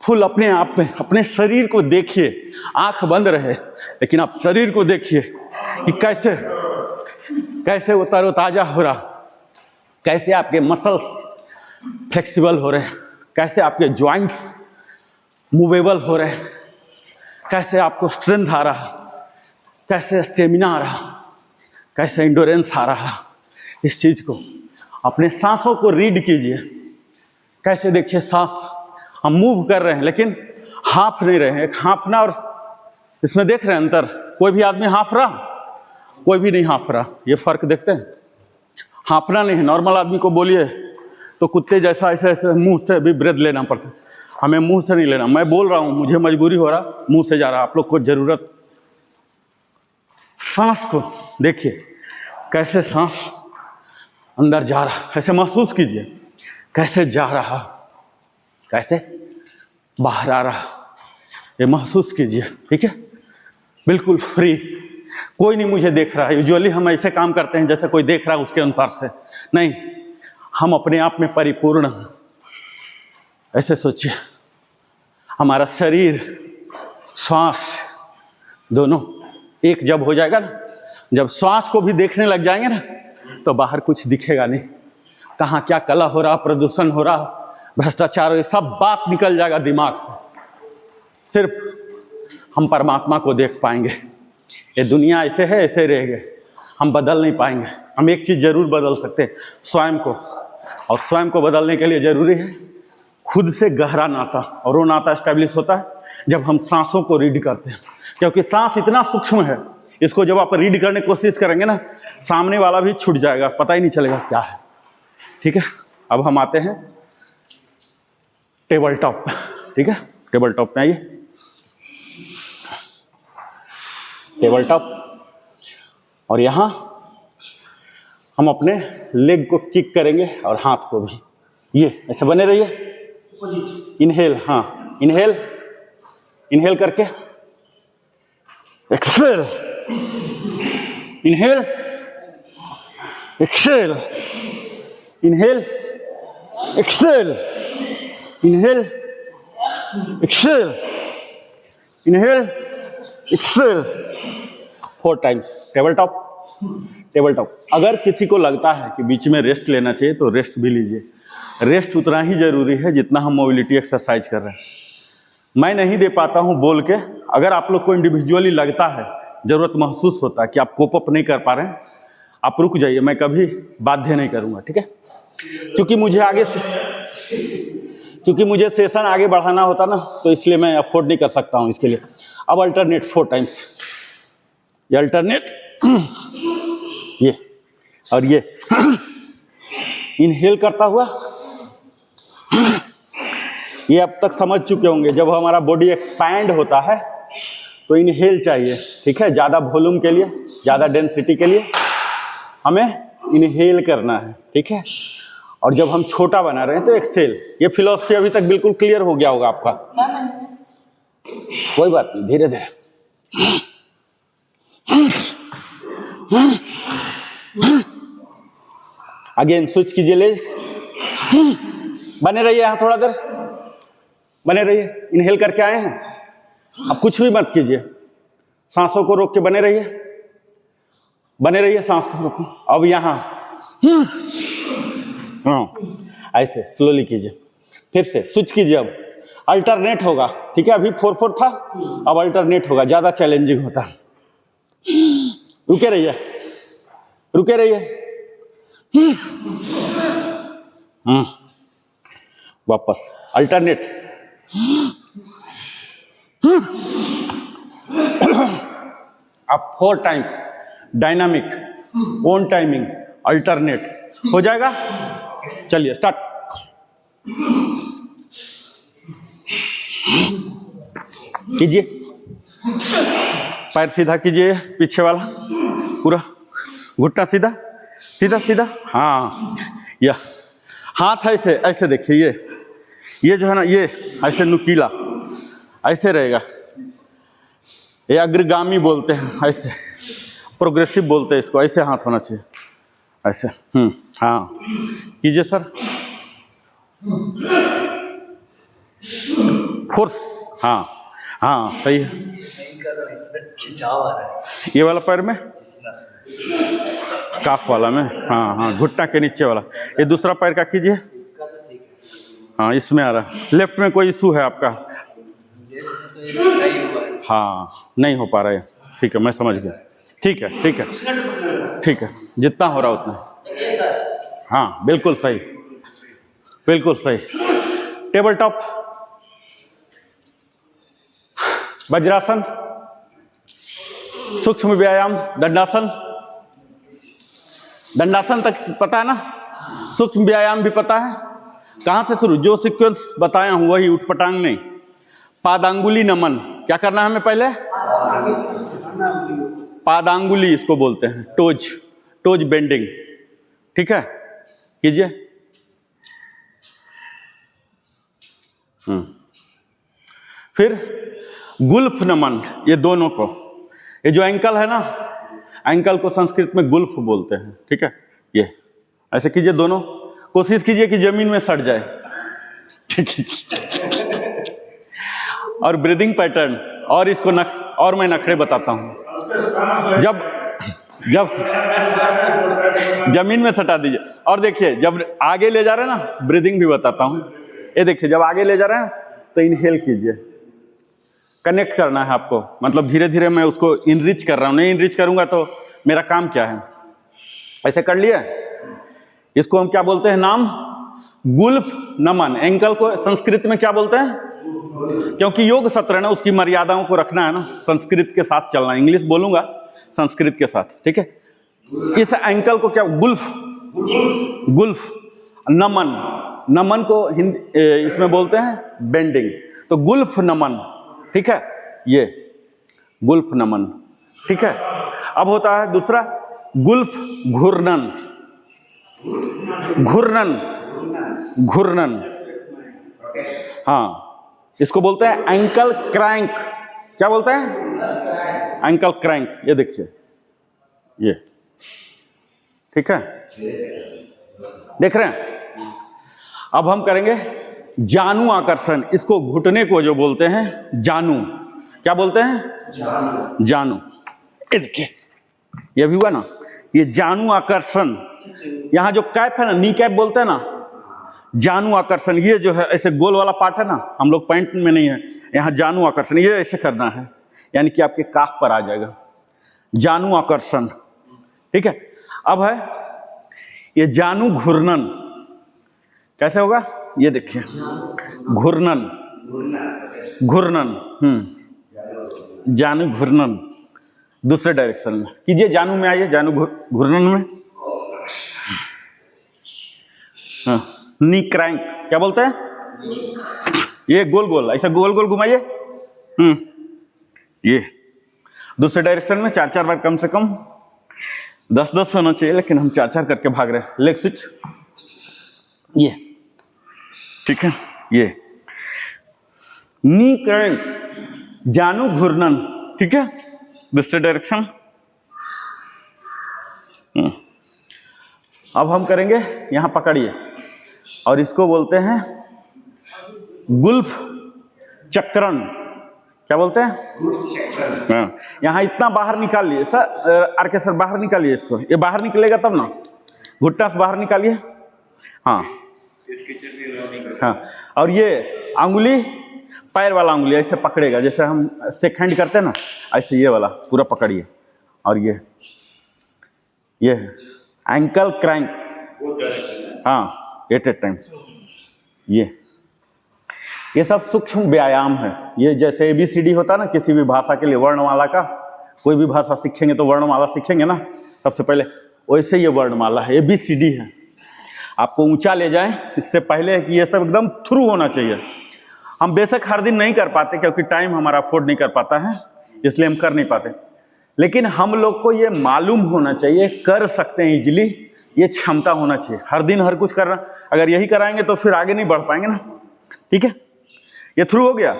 फुल अपने आप में, अपने शरीर को देखिए। आंख बंद रहे, लेकिन आप शरीर को देखिए कि कैसे कैसे वो तरोताजा हो रहा, कैसे आपके मसल्स फ्लेक्सिबल हो रहे, कैसे आपके जॉइंट्स मूवेबल हो रहे, कैसे आपको स्ट्रेंथ आ रहा, कैसे स्टेमिना आ रहा, कैसे इंडोरेंस आ रहा। इस चीज़ को, अपने सांसों को रीड कीजिए। कैसे देखिए, सांस हम मूव कर रहे हैं लेकिन हाँफ नहीं रहे हैं। एक हाँफना और इसमें देख रहे हैं अंतर। कोई भी आदमी हाँफ रहा, कोई भी नहीं हाँफ रहा, ये फर्क देखते हैं। हाँफना नहीं है। नॉर्मल आदमी को बोलिए तो कुत्ते जैसा ऐसे ऐसे मुंह से भी ब्रेथ लेना पड़ता है, हमें मुंह से नहीं लेना। मैं बोल रहा हूँ, मुझे मजबूरी हो रहा, मुंह से जा रहा, आप लोग को जरूरत। सांस को देखिए, कैसे सांस अंदर जा रहा, कैसे महसूस कीजिए, कैसे जा रहा, कैसे बाहर आ रहा, ये महसूस कीजिए, ठीक है। बिल्कुल फ्री, कोई नहीं मुझे देख रहा है। यूजुअली हम ऐसे काम करते हैं जैसे कोई देख रहा है उसके अनुसार से, नहीं, हम अपने आप में परिपूर्ण हैं। ऐसे सोचिए, हमारा शरीर श्वास दोनों एक जब हो जाएगा ना, जब श्वास को भी देखने लग जाएंगे ना, तो बाहर कुछ दिखेगा नहीं। कहाँ क्या कला हो रहा, प्रदूषण हो रहा, भ्रष्टाचार, ये सब बात निकल जाएगा दिमाग से। सिर्फ हम परमात्मा को देख पाएंगे। ये दुनिया ऐसे है, ऐसे रहेंगे, हम बदल नहीं पाएंगे। हम एक चीज़ जरूर बदल सकते हैं, स्वयं को। और स्वयं को बदलने के लिए जरूरी है खुद से गहरा नाता। और वो नाता एस्टेब्लिश होता है जब हम सांसों को रीड करते हैं, क्योंकि सांस इतना सूक्ष्म है, इसको जब आप रीड करने की कोशिश करेंगे ना, सामने वाला भी छूट जाएगा, पता ही नहीं चलेगा क्या है, ठीक है। अब हम आते हैं टेबल टॉप, ठीक है। टेबल टॉप में आइए, टेबल टॉप। और यहाँ हम अपने लेग को किक करेंगे और हाथ को भी, ये ऐसे बने रहिए। इनहेल, हाँ इनहेल, इनहेल करके exhale, inhale exhale, inhale exhale, inhale exhale, inhale, exhale 4 times. Table top, table top. अगर किसी को लगता है कि बीच में रेस्ट लेना चाहिए तो रेस्ट भी लीजिए। रेस्ट उतना ही जरूरी है जितना हम मोबिलिटी एक्सरसाइज कर रहे हैं। मैं नहीं दे पाता हूं बोल के, अगर आप लोग को इंडिविजुअली लगता है, जरूरत महसूस होता है कि आप कोप अप नहीं कर पा रहे हैं, आप रुक जाइए, मैं कभी बाध्य नहीं करूंगा, ठीक है? क्योंकि मुझे सेशन आगे बढ़ाना होता ना, तो इसलिए मैं अफोर्ड नहीं कर सकता हूं इसके लिए। अब अल्टरनेट 4 टाइम्स, ये अल्टरनेट, ये और ये इनहेल करता हुआ। ये अब तक समझ चुके होंगे, जब हमारा बॉडी एक्सपैंड होता है तो इनहेल चाहिए, ठीक है? ज़्यादा वॉल्यूम के लिए, ज़्यादा डेंसिटी के लिए हमें इनहेल करना है, ठीक है? और जब हम छोटा बना रहे हैं तो एक्सेल। ये फिलॉसफी अभी तक बिल्कुल क्लियर हो गया होगा आपका। कोई बात नहीं, धीरे धीरे। अगेन स्विच कीजिए, लेग, बने रहिए यहाँ थोड़ा देर, बने रहिए। इनहेल करके आए हैं, अब कुछ भी मत कीजिए, सांसों को रोक के बने रहिए, बने रहिए, सांस को रोको। अब यहाँ ऐसे स्लोली कीजिए, फिर से स्विच कीजिए। अब अल्टरनेट होगा, ठीक है? अभी 4-4 था, अब अल्टरनेट होगा, ज्यादा चैलेंजिंग होता है। रुके रहिए, रुके रहिए। वापस अल्टरनेट। अब 4 times dynamic, own timing, alternate हो जाएगा। चलिए स्टार्ट। कीजिए, पैर सीधा कीजिए, पीछे वाला पूरा, घुटना सीधा सीधा सीधा। हाँ, यह हाथ ऐसे ऐसे देखिए, ये जो है ना, ये ऐसे नुकीला ऐसे रहेगा। ये अग्रगामी बोलते हैं, ऐसे प्रोग्रेसिव बोलते हैं इसको। ऐसे हाथ होना चाहिए, ऐसे। हाँ, कीजिए सर, फोर्स। हाँ हाँ, सही है। ये वाला पैर में, काफ वाला में, हाँ हाँ, घुटना के नीचे वाला। ये दूसरा पैर का कीजिए। हाँ, इसमें आ रहा है। लेफ्ट में कोई इशू है आपका? हाँ, नहीं हो पा रहा है, ठीक है, मैं समझ गया। ठीक है ठीक है ठीक है, जितना हो रहा उतना। हाँ, बिल्कुल सही, बिल्कुल सही। टेबल टॉप, वज्रासन, सूक्ष्म व्यायाम, दंडासन। दंडासन तक पता है ना? सूक्ष्म व्यायाम भी पता है। कहां से शुरू? जो सीक्वेंस बताया हूं वही, उठपटांग नहीं। पादांगुली नमन, क्या करना है हमें पहले? पादांगुली इसको बोलते हैं, टोज, टोज बेंडिंग, ठीक है? कीजिए। फिर गुल्फ नमन, ये दोनों को। ये जो एंकल है ना, एंकल को संस्कृत में गुल्फ बोलते हैं, ठीक है? ये ऐसे कीजिए दोनों, कोशिश कीजिए कि जमीन में सट जाए, ठीक है? और ब्रीदिंग पैटर्न, और इसको और मैं नखरे बताता हूं। जब जब जमीन में सटा दीजिए, और देखिए जब आगे ले जा रहे हैं ना, ब्रीदिंग भी बताता हूं। ये देखिए, जब आगे ले जा रहे हैं तो इनहेल कीजिए, कनेक्ट करना है आपको, मतलब धीरे धीरे मैं उसको इनरिच कर रहा हूं। नहीं इनरिच करूंगा तो मेरा काम क्या है? ऐसे कर लिया। इसको हम क्या बोलते हैं नाम? गुल्फ नमन। एंकल को संस्कृत में क्या बोलते हैं? क्योंकि योग सत्र है ना, उसकी मर्यादाओं को रखना है ना, संस्कृत के साथ चलना। इंग्लिश बोलूंगा संस्कृत के साथ, ठीक है? इस एंकल को क्या? गुल्फ, गुल्फ नमन। नमन को हिंदी इसमें बोलते हैं बेंडिंग, तो गुल्फ नमन, ठीक है? ये गुल्फ नमन, ठीक है? अब होता है दूसरा गुल्फ घूर्णन। घूर्णन, घूर्णन, हाँ, इसको बोलते हैं एंकल क्रैंक। क्या बोलते हैं? Ankle crank. ये देखिए, ये, ठीक है? देख रहे हैं? अब हम करेंगे जानू आकर्षण। इसको घुटने को जो बोलते हैं जानू, क्या बोलते हैं? जानू। ये देखिए, ये भी हुआ ना, ये जानू आकर्षण। यहाँ जो कैप है ना, नी कैप बोलते हैं ना, जानू आकर्षण। ये जो है ऐसे गोल वाला पार्ट है ना, हम लोग पैंट में नहीं है, यहाँ जानू आकर्षण, ये ऐसे करना है, यानी कि आपके काफ पर आ जाएगा जानू आकर्षण। ठीक है, अब है ये जानू घूर्णन। कैसे होगा? ये देखिए, घूर्णन, घूर्णन, जानू घूर्णन। दूसरे डायरेक्शन में कीजिए, जानू में आइए, जानू घूर्णन में। हाँ, नी क्रैंक क्या बोलते हैं? ये गोल गोल, ऐसा गोल गोल घुमाइए। ये दूसरे डायरेक्शन में 4-4 बार, कम से कम 10-10 होना चाहिए, लेकिन हम 4-4 करके भाग रहे हैं। लेग स्विच, ये ठीक है, ये नी क्रैंक, जानू घूर्णन। ठीक है, दूसरे डायरेक्शन। अब हम करेंगे, यहां पकड़िए, और इसको बोलते हैं गुल्फ चक्रण। क्या बोलते हैं? यहाँ इतना बाहर निकाल लिए सर, आर के सर बाहर निकालिए इसको, ये बाहर निकलेगा तब ना, घुट्टा से बाहर निकालिए। हाँ हाँ, और ये अंगुली, पैर वाला अंगुली ऐसे पकड़ेगा, जैसे हम शेक हैंड करते हैं ना, ऐसे ये वाला पूरा पकड़िए। और ये एंकल क्रैंक, हाँ, 8 टाइम्स। ये सब सूक्ष्म व्यायाम है। ये जैसे ABCD होता है ना, किसी भी भाषा के लिए वर्णमाला का, कोई भी भाषा सीखेंगे तो वर्णमाला सीखेंगे ना सबसे पहले, वैसे ये वर्णमाला है, ABCD है। आपको ऊंचा ले जाए इससे पहले कि ये सब एकदम थ्रू होना चाहिए। हम बेशक हर दिन नहीं कर पाते, क्योंकि टाइम हमारा अफोर्ड नहीं कर पाता है, इसलिए हम कर नहीं पाते, लेकिन हम लोग को ये मालूम होना चाहिए, कर सकते हैं इजीली, ये क्षमता होना चाहिए। हर दिन हर कुछ करना, अगर यही कराएंगे तो फिर आगे नहीं बढ़ पाएंगे ना। ठीक है, ये थ्रू हो गया,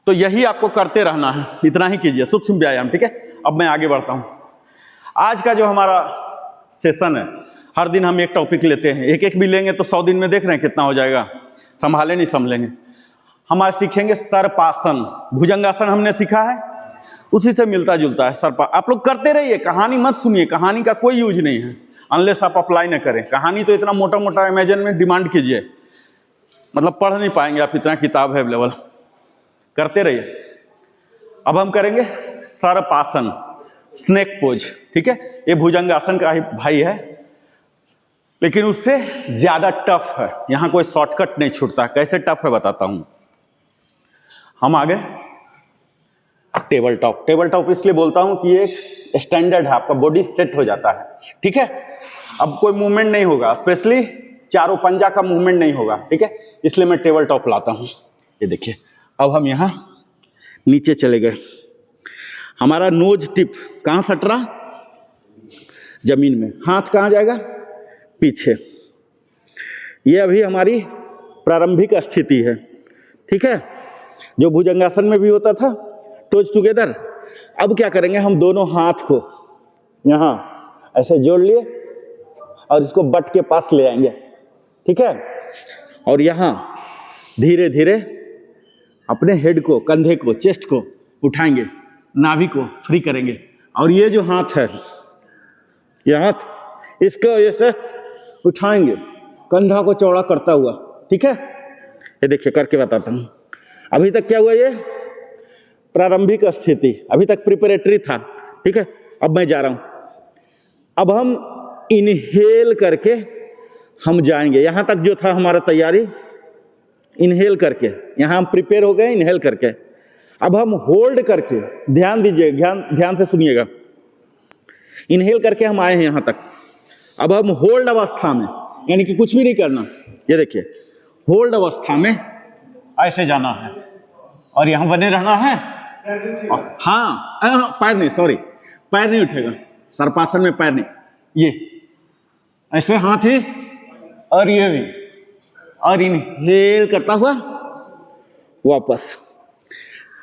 तो यही आपको करते रहना है, इतना ही कीजिए, सूक्ष्म व्यायाम। ठीक है, अब मैं आगे बढ़ता हूं। आज का जो हमारा सेशन है, हर दिन हम एक टॉपिक लेते हैं, एक एक भी लेंगे तो 100 दिन में देख रहे हैं कितना हो जाएगा, संभाले नहीं संभलेंगे। हम आज सीखेंगे सर्पासन। भुजंगासन हमने सीखा है, उसी से मिलता जुलता है सर्पा। आप लोग करते रहिए, कहानी मत सुनिए, कहानी का कोई यूज नहीं है अनलेस आप अप्लाई न करें। कहानी तो इतना मोटा मोटा इमेजिन में डिमांड कीजिए, मतलब पढ़ नहीं पाएंगे आप, इतना किताब है अवेलेबल। करते रहिए। अब हम करेंगे सर्पासन, स्नेक पोज। ठीक है, ये भुजंगासन का ही भाई है, लेकिन उससे ज्यादा टफ है। यहां कोई शॉर्टकट नहीं छूटता। कैसे टफ है बताता हूं। हम आगे टेबल टॉप। टेबल टॉप इसलिए बोलता हूं कि एक स्टैंडर्ड है, आपका बॉडी सेट हो जाता है। ठीक है, अब कोई मूवमेंट नहीं होगा, स्पेशली चारों पंजा का मूवमेंट नहीं होगा। ठीक है, इसलिए मैं टेबल टॉप लाता हूं। ये देखिए, अब हम यहां नीचे चले गए। हमारा नोज टिप कहां सट रहा? जमीन में। हाथ कहां जाएगा? पीछे। ये अभी हमारी प्रारंभिक स्थिति है। ठीक है, जो भुजंगासन में भी होता था, टोज टुगेदर। अब क्या करेंगे, हम दोनों हाथ को यहां ऐसे जोड़ लिए और इसको बट के पास ले आएंगे। ठीक है, और यहां धीरे धीरे अपने हेड को, कंधे को, चेस्ट को उठाएंगे, नाभि को फ्री करेंगे। और ये जो हाथ है, ये हाथ इसको ऐसे उठाएंगे, कंधा को चौड़ा करता हुआ। ठीक है, ये देखिए करके बताता हूं। अभी तक क्या हुआ, ये प्रारंभिक स्थिति, अभी तक प्रिपरेटरी था। ठीक है, अब मैं जा रहा हूं। अब हम इनहेल करके हम जाएंगे। यहां तक जो था हमारा तैयारी, इनहेल करके यहां हम प्रिपेयर हो गए, इनहेल करके। अब हम होल्ड करके, ध्यान दीजिए, ध्यान से सुनिएगा। इनहेल करके हम आए हैं यहां तक। अब हम होल्ड अवस्था में, यानी कि कुछ भी नहीं करना। ये देखिए, होल्ड अवस्था में ऐसे जाना है और यहां बने रहना है। हाँ, पैर नहीं, सॉरी, पैर नहीं उठेगा सर्पासन में, पैर नहीं। ये ऐसे हाथ ही, और ये भी, और इनहेल करता हुआ वापस।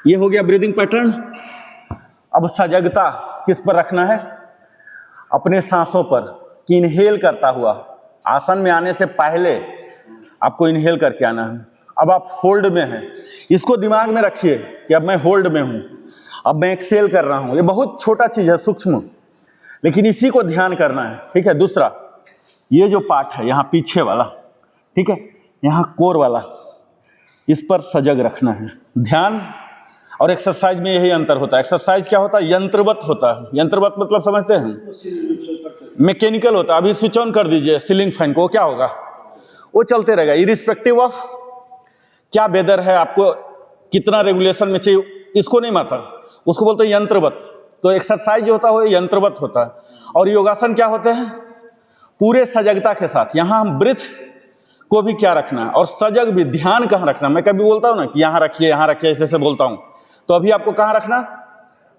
ये हो गया ब्रीदिंग पैटर्न। अब सजगता किस पर रखना है? अपने सांसों पर, कि इनहेल करता हुआ, आसन में आने से पहले आपको इनहेल करके आना है। अब आप होल्ड में हैं, इसको दिमाग में रखिए कि अब मैं होल्ड में हूं, अब मैं एक्सेल कर रहा हूं। ये बहुत छोटा चीज है, सूक्ष्म, लेकिन इसी को ध्यान करना है, ठीक है। दूसरा, ये जो पार्ट है यहाँ पीछे वाला, ठीक है, यहाँ कोर वाला, इस पर सजग रखना है ध्यान। और एक्सरसाइज में यही अंतर होता है। एक्सरसाइज क्या होता है? यंत्रवत होता है। यंत्रवत मतलब समझते हैं? मैकेनिकल होता है। अभी स्विच ऑन कर दीजिए सीलिंग फैन को, क्या होगा? वो चलते रहेगा इरिस्पेक्टिव ऑफ क्या वेदर है, आपको कितना रेगुलेशन में चाहिए, इसको नहीं माता, उसको बोलते हैं यंत्रवत। तो एक्सरसाइज जो होता है वो यंत्रवत होता है। और योगासन क्या होते हैं? पूरे सजगता के साथ। यहाँ हम ब्रीथ को भी क्या रखना है और सजग भी, ध्यान कहाँ रखना। मैं कभी बोलता हूँ ना कि यहाँ रखिए, यहाँ रखिए, ऐसे ऐसे बोलता हूँ, तो अभी आपको कहाँ रखना?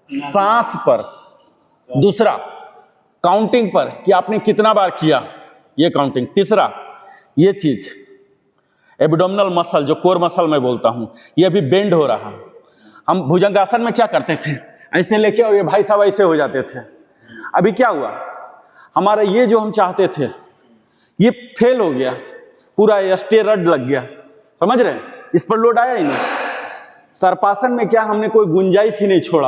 सांस पर। दूसरा, काउंटिंग पर कि आपने कितना बार किया, ये काउंटिंग। तीसरा, ये चीज एब्डोमिनल मसल, जो कोर मसल मैं बोलता हूँ, ये अभी बेंड हो रहा। हम भुजंगासन में क्या करते थे? ऐसे लेके, और ये भाई साहब ऐसे हो जाते थे। अभी क्या हुआ? हमारा ये जो हम चाहते थे ये फेल हो गया, पूरा स्टेरॉइड लग गया। समझ रहे हैं? इस पर लोड आया ही नहीं। सर्पासन में क्या, हमने कोई गुंजाइश ही नहीं छोड़ा।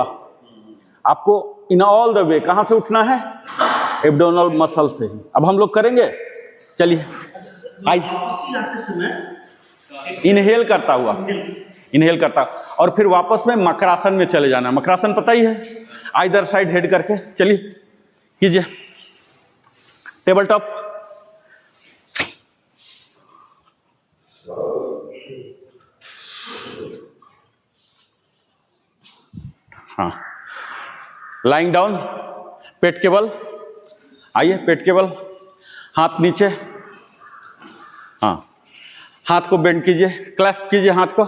आपको इन ऑल द वे कहां से उठना है? एब्डोमिनल मसल से ही। अब हम लोग करेंगे, चलिए आइए। इनहेल करता हुआ, इनहेल करता, और फिर वापस में मकरासन में चले जाना। मकरासन पता ही है, आइदर साइड हेड करके। चलिए कीजिए, टेबल टॉप। हाँ, लाइंग डाउन, पेट के बल। आइए, पेट के बल, हाथ नीचे। हाँ, हाथ को बेंड कीजिए, क्लैस्प कीजिए हाथ को।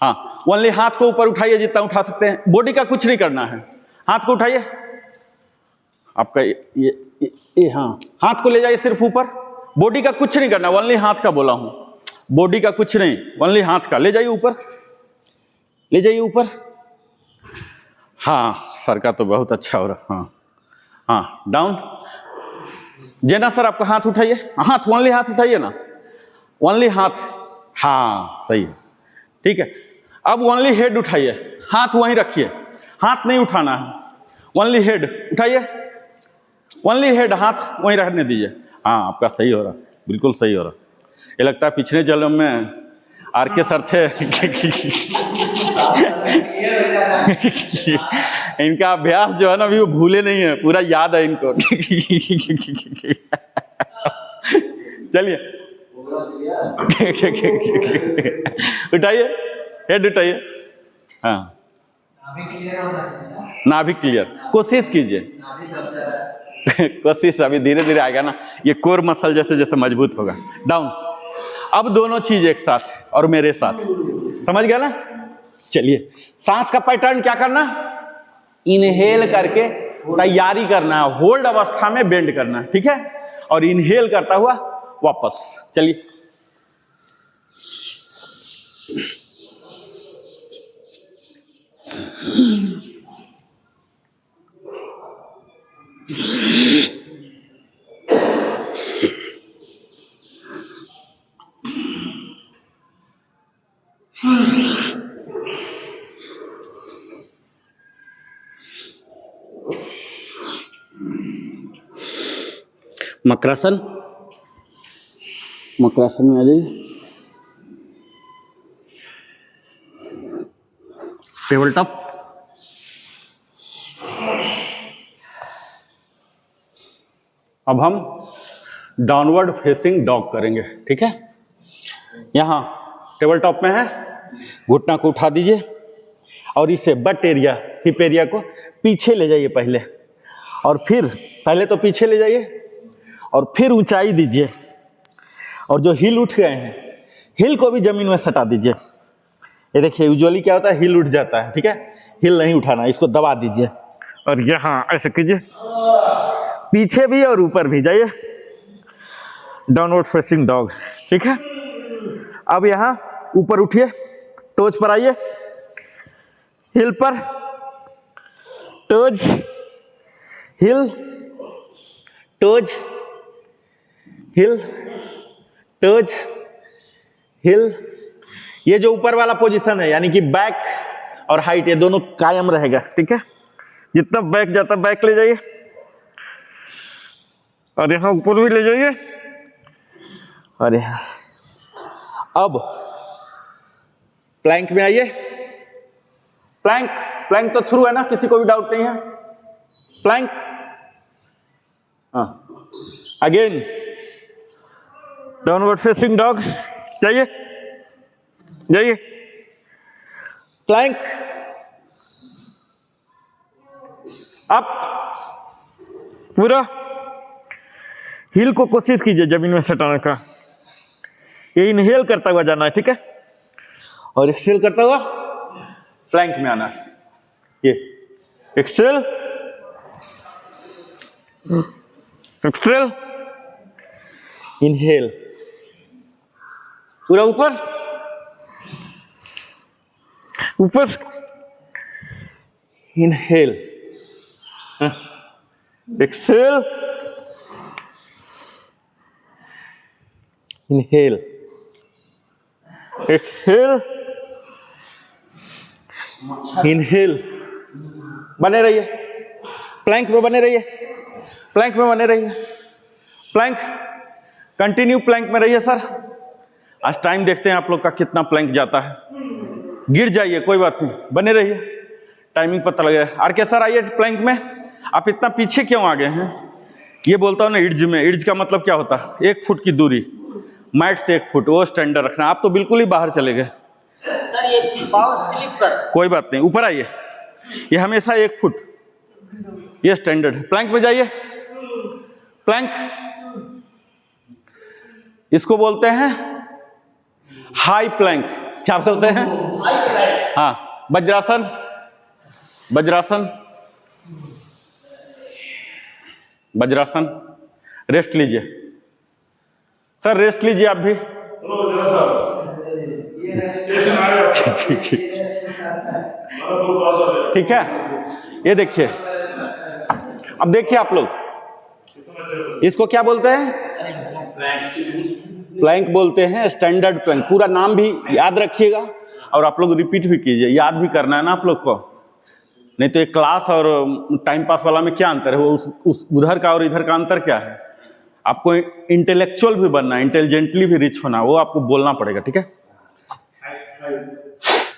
हाँ, ओनली हाथ को ऊपर उठाइए जितना उठा सकते हैं। बॉडी का कुछ नहीं करना है। हाथ को उठाइए, आपका ये हाँ, हाथ को ले जाइए सिर्फ ऊपर। बॉडी का कुछ नहीं करना, ओनली हाथ का बोला हूं। बॉडी का कुछ नहीं, ओनली हाथ का। ले जाइए ऊपर, ले जाइए ऊपर। हाँ, सर का तो बहुत अच्छा हो रहा। हाँ हाँ, डाउन। जेना सर, आपका हाथ उठाइए, हाथ ओनली हाथ उठाइए ना, ओनली हाथ। हाँ, सही है, ठीक है। अब ओनली हेड उठाइए, हाथ वहीं रखिए, हाथ नहीं उठाना है। ओनली हेड उठाइए, ओनली हेड, हाथ वहीं रहने दीजिए। हाँ, आपका सही हो रहा, बिल्कुल सही हो रहा। ये लगता है पिछले जन्म में आर के सर थे। इनका अभ्यास जो है ना, अभी वो भूले नहीं है, पूरा याद है इनको। चलिए उठाइए, हेड उठाइए। हाँ, नाभि क्लियर, कोशिश कीजिए। कोशिश अभी धीरे धीरे आएगा ना, ये कोर मसल जैसे जैसे मजबूत होगा। डाउन। अब दोनों चीज एक साथ और मेरे साथ, समझ गया ना? चलिए, सांस का पैटर्न क्या करना? इनहेल करके तैयारी करना है, होल्ड अवस्था में बेंड करना है, ठीक है। और इनहेल करता हुआ वापस। चलिए, मकरासन, मकरासन में आ जाइए। Table top. अब हम डाउनवर्ड फेसिंग डॉग करेंगे, ठीक है। यहाँ टेबल टॉप में है, घुटना को उठा दीजिए और इसे बट एरिया, हिप एरिया को पीछे ले जाइए पहले, और फिर पहले तो पीछे ले जाइए और फिर ऊंचाई दीजिए। और जो हिल उठ गए हैं, हिल को भी जमीन में सटा दीजिए। ये देखिए, यूजुअली क्या होता है, हिल उठ जाता है, ठीक है। हिल नहीं उठाना, इसको दबा दीजिए और यहाँ ऐसे कीजिए, पीछे भी और ऊपर भी जाइए। डाउनवर्ड फेसिंग डॉग, ठीक है। अब यहाँ ऊपर उठिए, टोज पर आइए, हिल पर, टोज, हिल, टोज, हिल, टोज, हिल। ये जो ऊपर वाला पोजीशन है यानी कि बैक और हाइट ये दोनों कायम रहेगा, ठीक है। जितना बैक जाता बैक ले जाइए और यहाँ ऊपर भी ले जाइए और यहाँ। अब प्लैंक में आइए। प्लैंक, प्लैंक तो थ्रू है ना, किसी को भी डाउट नहीं है। प्लैंक, हाँ। अगेन डाउनवर्ड फेसिंग डॉग, जाइए जाइए। प्लैंक, अप, पूरा हील को कोशिश कीजिए जमीन में सटाने का। ये इनहेल करता हुआ जाना है, ठीक है, और एक्सहेल करता हुआ प्लैंक में आना है। ये एक्सहेल एक्सहेल इनहेल, पूरा ऊपर ऊपर, inhale exhale inhale exhale inhale. बने रहिए प्लैंक में, बने रहिए प्लैंक में, बने रहिए प्लैंक, कंटिन्यू प्लैंक में रहिए सर। आज टाइम देखते हैं आप लोग का कितना प्लैंक जाता है। गिर जाइए कोई बात नहीं, बने रहिए, टाइमिंग पता लगेगा। आर के सर आइए प्लैंक में। आप इतना पीछे क्यों आ गए हैं? ये बोलता हूँ ना इर्ज में, इर्ज का मतलब क्या होता है? 1 फुट की दूरी, मैट से 1 फुट, वो स्टैंडर्ड रखना। आप तो बिल्कुल ही बाहर चले गए सर, ये पाँव स्लिप कर। कोई बात नहीं, ऊपर आइए। ये हमेशा 1 फुट, ये स्टैंडर्ड है। प्लैंक में जाइए, प्लैंक, इसको बोलते हैं हाई प्लैंक। क्या बोलते हैं? हाँ, वज्रासन, वज्रासन, वज्रासन। रेस्ट लीजिए सर, रेस्ट लीजिए आप भी। ठीक है, ये देखिए, अब देखिए आप लोग, इसको क्या बोलते हैं? प्लैंक बोलते हैं, स्टैंडर्ड प्लैंक। पूरा नाम भी याद रखिएगा और आप लोग रिपीट भी कीजिए, याद भी करना है ना आप लोग को, नहीं तो एक क्लास और टाइम पास वाला में क्या अंतर है? वो उस उधर का और इधर का अंतर क्या है? आपको इंटेलेक्चुअल भी बनना है, इंटेलिजेंटली भी रिच होना, वो आपको बोलना पड़ेगा, ठीक है।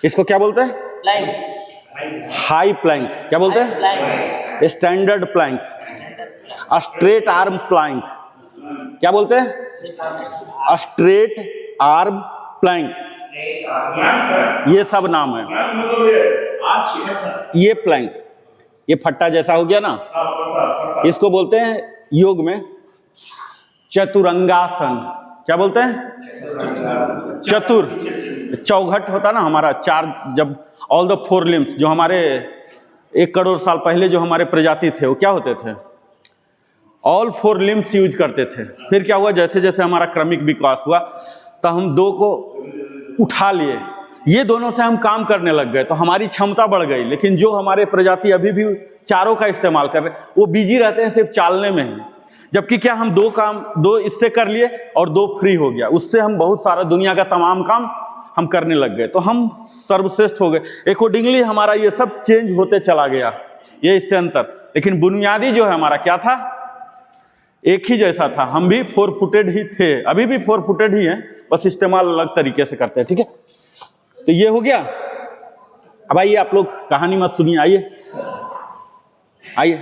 इसको क्या बोलते हैं? Plank, high plank. क्या बोलते हैं? Plank, standard plank, straight arm plank. क्या बोलते हैं? Straight arm plank. ये सब नाम है। ये प्लैंक, ये फट्टा जैसा हो गया ना, इसको बोलते हैं योग में चतुरंगासन। क्या बोलते हैं? चतुर, चौघट होता ना हमारा, चार, जब ऑल द 4 लिम्स, जो हमारे 1 करोड़ साल पहले जो हमारे प्रजाति थे वो क्या होते थे? ऑल 4 लिम्स यूज करते थे। फिर क्या हुआ, जैसे जैसे हमारा क्रमिक विकास हुआ तो हम 2 को उठा लिए, ये दोनों से हम काम करने लग गए तो हमारी क्षमता बढ़ गई। लेकिन जो हमारे प्रजाति अभी भी चारों का इस्तेमाल कर रहे हैं वो बिजी रहते हैं सिर्फ चालने में ही। जबकि क्या हम 2 काम, 2 इससे कर लिए और 2 फ्री हो गया, उससे हम बहुत सारा दुनिया का तमाम काम हम करने लग गए, तो हम सर्वश्रेष्ठ हो गए। अकॉर्डिंगली हमारा ये सब चेंज होते चला गया, ये इससे अंतर। लेकिन बुनियादी जो है हमारा क्या था? एक ही जैसा था। हम भी 4 फुटेड ही थे, अभी भी 4 फुटेड ही हैं, बस इस्तेमाल अलग तरीके से करते हैं, ठीक है। तो ये हो गया। अब आइए आप लोग कहानी मत सुनिए, आइए आइए।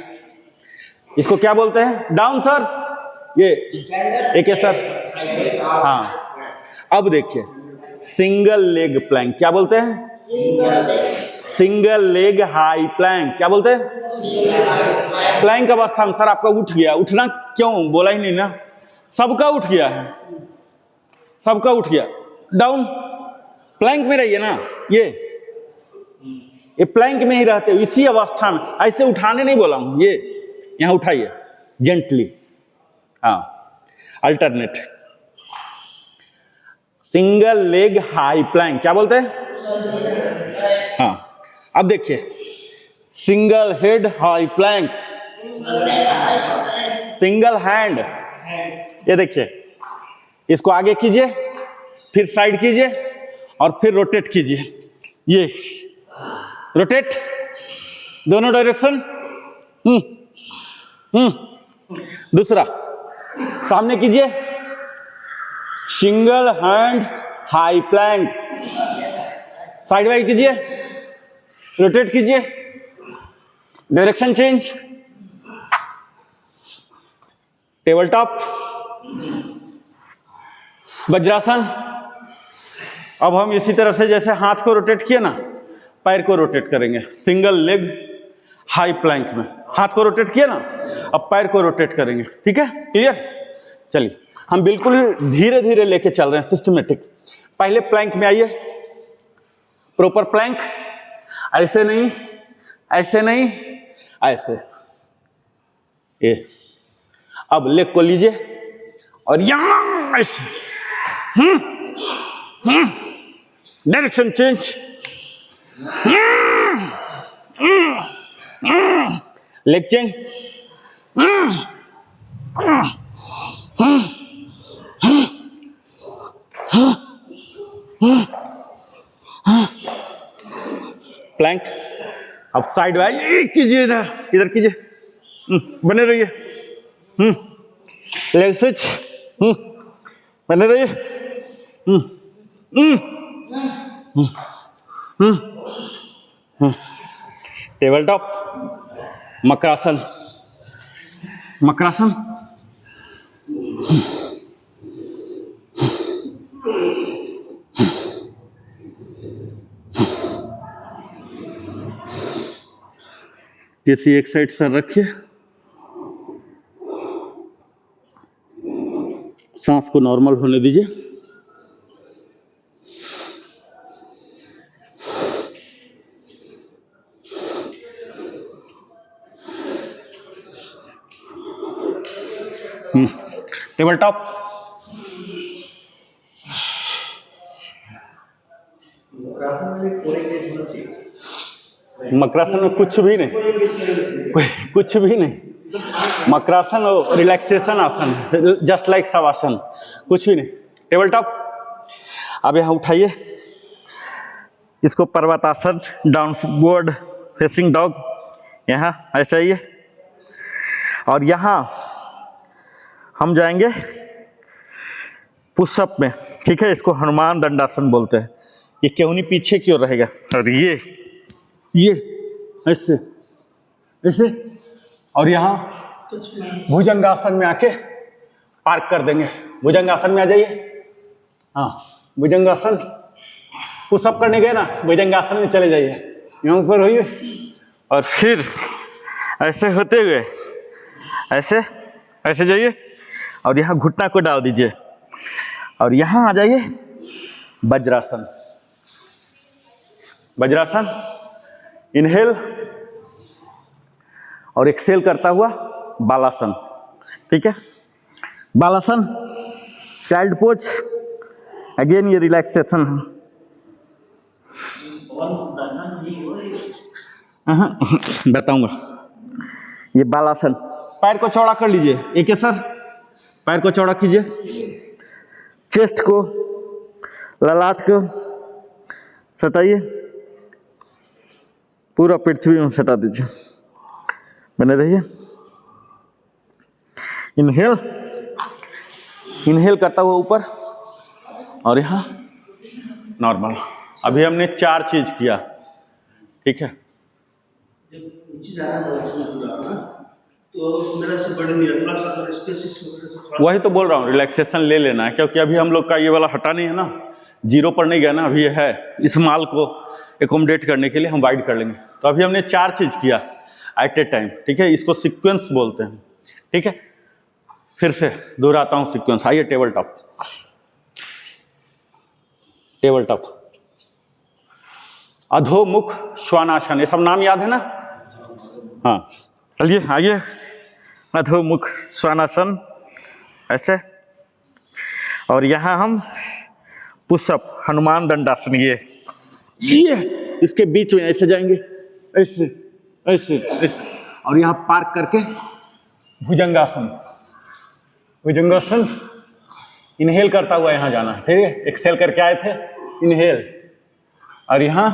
इसको क्या बोलते हैं? डाउन सर, ये एक है सर। हाँ, अब देखिए सिंगल लेग प्लैंक। क्या बोलते हैं? Single leg high plank. क्या बोलते हैं? प्लैंक अवस्था में सर आपका उठ गया, उठना क्यों बोला ही नहीं ना, सबका उठ गया है, सबका उठ गया। डाउन, प्लैंक में रहिए ना, ये प्लैंक में ही रहते हो, इसी अवस्था में। ऐसे उठाने नहीं बोला हूं, ये यहां उठाइए जेंटली। हाँ, alternate single leg high plank. क्या बोलते हैं? हाँ, अब देखिए single head high Planck, single hand. ये देखिए, इसको आगे कीजिए, फिर साइड कीजिए और फिर रोटेट कीजिए, ये रोटेट दोनों डायरेक्शन। दूसरा सामने कीजिए, single hand high Planck, side wise कीजिए, रोटेट कीजिए, direction change, table top, vajrasana. अब हम इसी तरह से जैसे हाथ को रोटेट किए ना, पैर को रोटेट करेंगे, सिंगल लेग हाई प्लैंक में हाथ को रोटेट किया ना, अब पैर को रोटेट करेंगे। ठीक है, क्लियर? चलिए हम बिल्कुल धीरे धीरे लेके चल रहे हैं, सिस्टमेटिक। पहले प्लैंक में आइए, प्रॉपर प्लैंक, ऐसे नहीं, ऐसे नहीं, ऐसे। ये अब लेग को लीजिए और यहां ऐसे, direction change, leg change, plank. अब साइड वाइज कीजिए, इधर इधर कीजिए, बने रहिए, लेग स्विच, बने रहिए, टेबल टॉप, मकरासन, मकरासन, किसी एक साइड सर रखिए, सांस को नॉर्मल होने दीजिए। टेबल टॉप, मकरासन में कुछ भी नहीं, कुछ भी नहीं। मकरासन और रिलैक्सेशन आसन, जस्ट लाइक शवासन, कुछ भी नहीं। Table top. अब यहाँ उठाइए, इसको पर्वतासन, डाउनवर्ड फेसिंग डॉग, यहाँ ऐसा ही है। और यहाँ हम जाएंगे पुशअप में, ठीक है? इसको हनुमान दंडासन बोलते हैं। ये क्यों नहीं पीछे क्यों रहेगा, और ये ऐसे ऐसे, और यहाँ भुजंगासन में आके पार्क कर देंगे। भुजंगासन में आ जाइए, हाँ भुजंगासन, पुशअप करने गए ना, भुजंगासन में चले जाइए, यहाँ ऊपर होइए और फिर ऐसे होते हुए ऐसे ऐसे जाइए और यहाँ घुटना को डाल दीजिए और यहाँ आ जाइए वज्रासन। वज्रासन, इनहेल और एक्सेल करता हुआ बालासन, ठीक है? बालासन, चाइल्ड पोज, अगेन ये रिलैक्सेशन है। बताऊंगा। ये बालासन, पैर को चौड़ा कर लीजिए, एक है सर, पैर को चौड़ा कीजिए, चेस्ट को, ललाट को सटाइए, पूरा पृथ्वी में सटा दीजिए, बने रहिए। इनहेल, इनहेल करता हुआ ऊपर और यहाँ नॉर्मल। अभी हमने 4 चीज किया, ठीक है? वही तो बोल रहा हूँ, रिलैक्सेशन ले लेना है, क्योंकि अभी हम लोग का ये वाला हटा नहीं है ना, जीरो पर नहीं गया ना, अभी ये है। इस माल को एकोमोडेट करने के लिए हम वाइड कर लेंगे। तो अभी हमने 4 चीज किया एट ए टाइम, ठीक है? इसको सीक्वेंस बोलते हैं, ठीक है? फिर से दोहराता हूँ सीक्वेंस। आइए table top, table top, अधोमुख Shvanasana, ये सब नाम याद है ना? हाँ, चलिए आइए, अधोमुख श्वानासन ऐसे, और यहाँ हम पुशअप, हनुमान दंडासन, ये इसके बीच में ऐसे जाएंगे, ऐसे ऐसे ऐसे, और यहाँ पार्क करके भुजंगासन, भुजंगासन, इनहेल करता हुआ यहाँ जाना है, ठीक है? एक्सेल करके आए थे, इनहेल, और यहाँ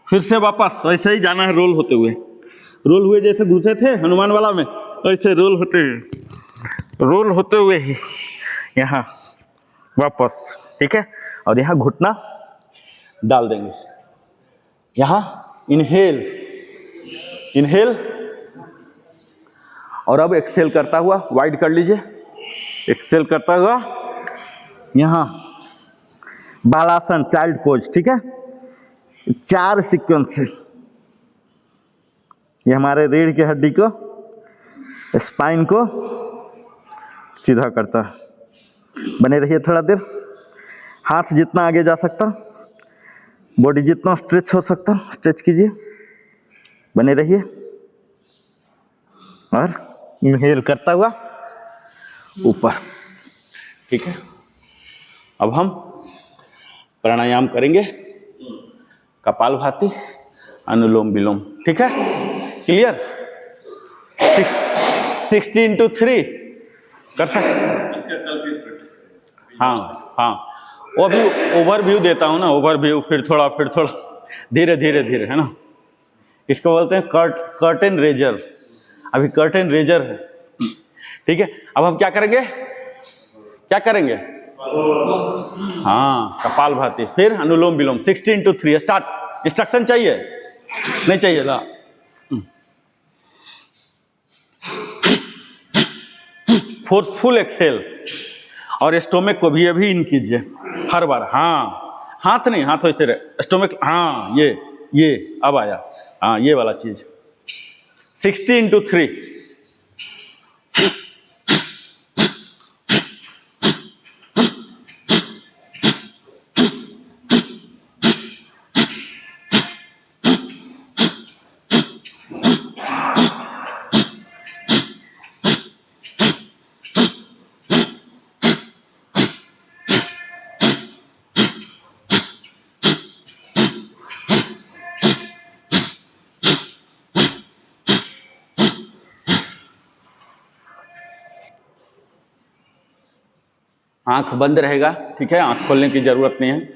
फिर से वापस वैसे ही जाना है, रोल होते हुए, रोल हुए जैसे घुसे थे हनुमान वाला में, वैसे रोल होते हुए ही यहाँ वापस, ठीक है। और यहाँ घुटना डाल देंगे, यहाँ इनहेल इनहेल, और अब एक्सेल करता हुआ, वाइड कर लीजिए, एक्सेल करता हुआ यहाँ बालासन चाइल्ड पोज, ठीक है। 4 सीक्वेंस है, ये हमारे रीढ़ की हड्डी को, स्पाइन को सीधा करता है। बने रहिए थोड़ा देर, हाथ जितना आगे जा सकता, बॉडी जितना स्ट्रेच हो सकता स्ट्रेच कीजिए, बने रहिए, और इनहेल करता हुआ ऊपर, ठीक है। अब हम प्राणायाम करेंगे, कपालभाति, अनुलोम विलोम, ठीक है। क्लियर? 60 into 3 कर सकते, हाँ हाँ, वो अभी ओवरव्यू देता हूँ ना, ओवरव्यू, फिर थोड़ा धीरे धीरे है ना। इसको बोलते हैं कर्टेन रेजर, अभी कर्टेन रेजर है, ठीक है। अब हम क्या करेंगे, हाँ, कपालभाति, फिर अनुलोम विलोम, 60 into 3 स्टार्ट। इंस्ट्रक्शन चाहिए? नहीं चाहिए ना। फोर्सफुल एक्सेल, और स्टोमक को भी अभी इन कीजिए हर बार, हाँ, हाथ नहीं, हाथ वैसे रहे, स्टोमक, हाँ, ये अब आया, हाँ, ये वाला चीज। 60 into 3, आंख बंद रहेगा, ठीक है, आंख खोलने की जरूरत नहीं है।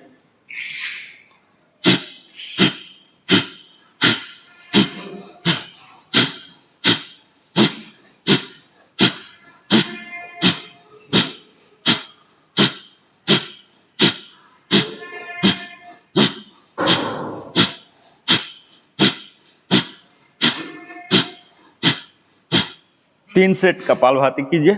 तीन सेट कपालभाति कीजिए।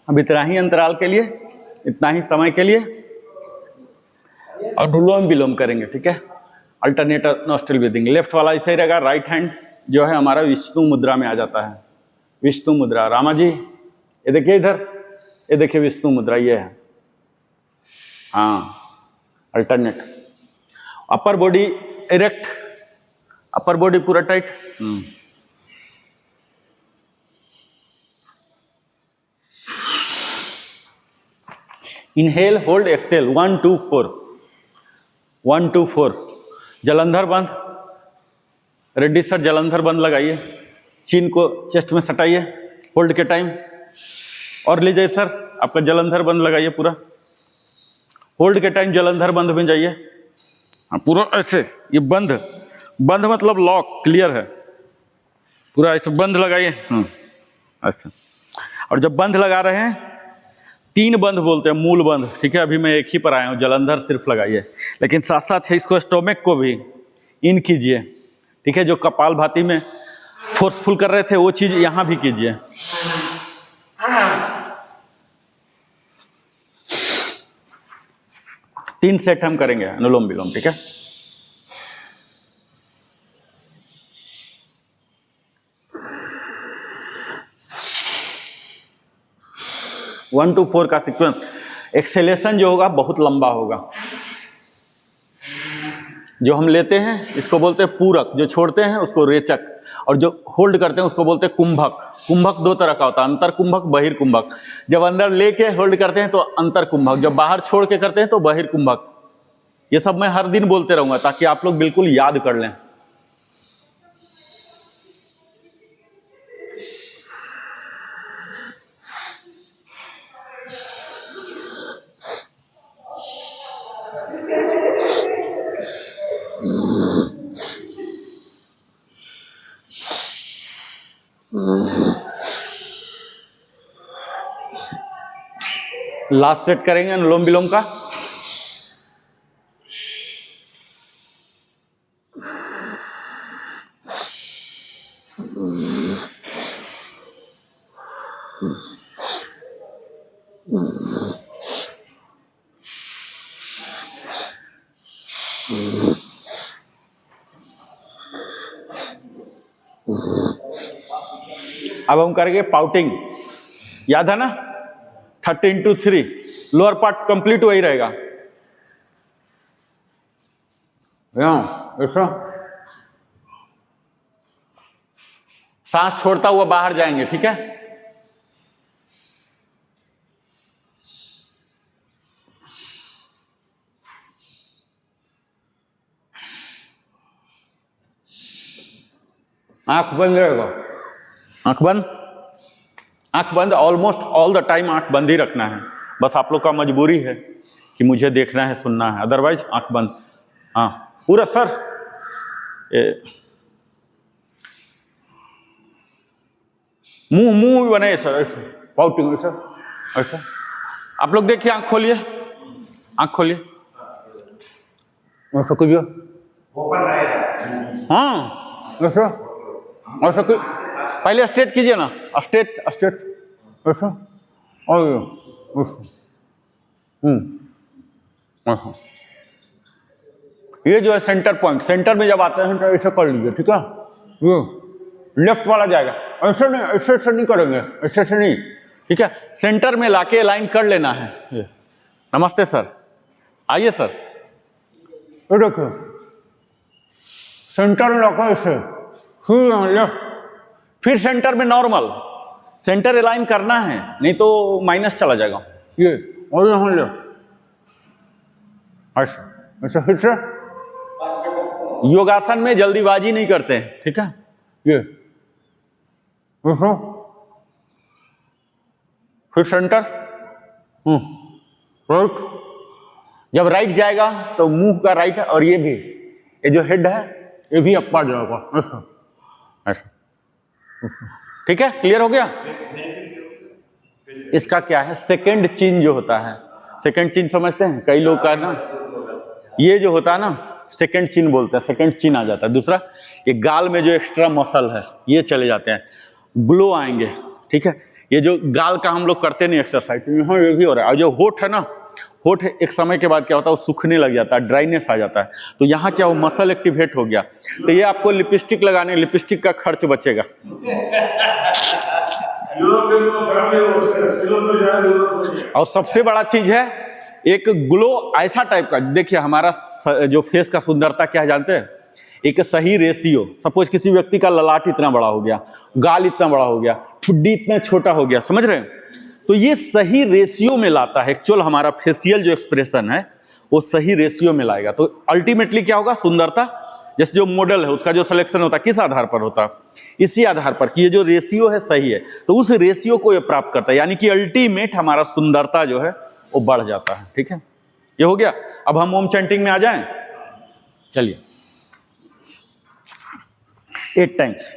अब इतना ही अंतराल के लिए, इतना ही समय के लिए, और अनुलोम विलोम करेंगे, ठीक है। अल्टरनेटर नॉस्ट्रिल ब्रीदिंग, लेफ्ट वाला ऐसे ही रहेगा, राइट हैंड जो है हमारा विष्णु मुद्रा में आ जाता है। विष्णु मुद्रा, रामा जी ये देखिए इधर, ये देखिए विष्णु मुद्रा, ये है, हाँ, alternate. Upper body erect, upper body पूरा tight, inhale, hold, exhale, 1 2 4, 1 2 4। Jalandhar bandh, Reddy sir Jalandhar बंद लगाइए, चीन को चेस्ट में सटाइए होल्ड के टाइम, और लीजिए सर आपका जलंधर बंद लगाइए पूरा, होल्ड के टाइम जलंधर बंद में जाइए, हाँ पूरा ऐसे, ये बंद, बंद मतलब लॉक, क्लियर है, पूरा ऐसे बंद लगाइए, ऐसे। और जब बंद लगा रहे हैं, 3 बंद बोलते हैं, मूल बंद, ठीक है। अभी मैं एक ही पर आया हूँ, जलंधर सिर्फ लगाइए, लेकिन साथ साथ इसको स्टोमक को भी इन कीजिए, ठीक है। जो कपालभाति में फोर्सफुल कर रहे थे वो चीज यहाँ भी कीजिए। तीन सेट हम करेंगे अनुलोम विलोम, ठीक है। वन टू 4 का सीक्वेंस। एक्सेलेशन जो होगा बहुत लंबा होगा, जो हम लेते हैं इसको बोलते हैं पूरक, जो छोड़ते हैं उसको रेचक, और जो होल्ड करते हैं उसको बोलते हैं कुंभक। कुंभक दो तरह का होता है, अंतर कुंभक, बहिर्कुंभक। जब अंदर लेके होल्ड करते हैं तो अंतर कुंभक, जब बाहर छोड़ के करते हैं तो बहिर्कुंभक। ये सब मैं हर दिन बोलते रहूंगा ताकि आप लोग बिल्कुल याद कर लें। लास्ट सेट करेंगे अनुलोम विलोम का। अब हम करेंगे पाउटिंग, याद है ना, 13-3, लोअर पार्ट कंप्लीट वही रहेगा। ऐसा सांस छोड़ता हुआ बाहर जाएंगे, ठीक है। आंख बंद रहेगा, आंख बंद, आंख बंद, ऑलमोस्ट ऑल द टाइम आंख बंद ही रखना है। बस आप लोग का मजबूरी है कि मुझे देखना है, सुनना है, अदरवाइज आंख बंद। हाँ पूरा सर, मुंह भी बने सर, ऐसे पाउटिंग, ऐसा ऐसा। आप लोग देखिए, आंख खोलिए, आंख खोलिए, ऐसा कीजिए, हाँ ऐसा ऐसा। पहले स्ट्रेट कीजिए ना, स्ट्रेट स्ट्रेट, ऐसा, और ये जो है सेंटर पॉइंट, सेंटर में जब आते हैं तो ऐसे कर लीजिए, ठीक है। ये लेफ्ट वाला जाएगा, ऐसे नहीं, ऐसे नहीं करेंगे, ऐसे नहीं, ठीक है। सेंटर में लाके लाइन कर लेना है। ये नमस्ते सर, आइए सर, ये देखो सेंटर में लाकर ऐसे, फिर लेफ्ट, फिर सेंटर में नॉर्मल, सेंटर अलाइन करना है, नहीं तो माइनस चला जाएगा। ये और यहाँ लेफ्ट, ऐसा ऐसा, फिर से। योगासन में जल्दीबाजी नहीं करते हैं, ठीक है। ये फिर सेंटर, राइट। जब राइट जाएगा तो मुंह का राइट है, और ये भी, ये जो हेड है ये भी अप्पा जाएगा, ऐसा ऐसा, ठीक है। क्लियर हो गया। इसका क्या है, सेकंड चिन जो होता है, सेकंड चिन समझते हैं कई लोग का ना, ये जो होता है ना सेकंड चिन बोलते हैं, सेकंड चिन आ जाता है। दूसरा ये गाल में जो एक्स्ट्रा मसल है ये चले जाते हैं, ग्लो आएंगे, ठीक है। ये जो गाल का हम लोग करते नहीं एक्सरसाइज, यहाँ ये भी हो रहा है। और जो होठ है ना, होठ एक समय के बाद क्या होता है, वो सूखने लग जाता है, ड्राइनेस आ जाता है, तो यहाँ क्या, वो मसल एक्टिवेट हो गया। तो ये आपको लिपस्टिक लगाने, लिपस्टिक का खर्च बचेगा। और सबसे बड़ा चीज है एक ग्लो ऐसा टाइप का, देखिए हमारा जो फेस का सुंदरता क्या है जानते हैं, एक सही रेशियो। सपोज किसी व्यक्ति का ललाट इतना बड़ा हो गया, गाल इतना बड़ा हो गया, ठुड्डी इतना छोटा हो गया, समझ रहे हैं, तो ये सही रेशियो में लाता है। एक्चुअल हमारा फेशियल जो एक्सप्रेशन है वो सही रेशियो में लाएगा, तो अल्टीमेटली क्या होगा, सुंदरता। जैसे जो मॉडल है उसका जो सिलेक्शन होता है किस आधार पर होता है, इसी आधार पर कि ये जो रेशियो है सही है, तो उस रेशियो को ये प्राप्त करता है, यानी कि अल्टीमेट हमारा सुंदरता जो है वो बढ़ जाता है, ठीक है। ये हो गया। अब हम ओम चैंटिंग में आ जाएं, चलिए 8 टाइम्स।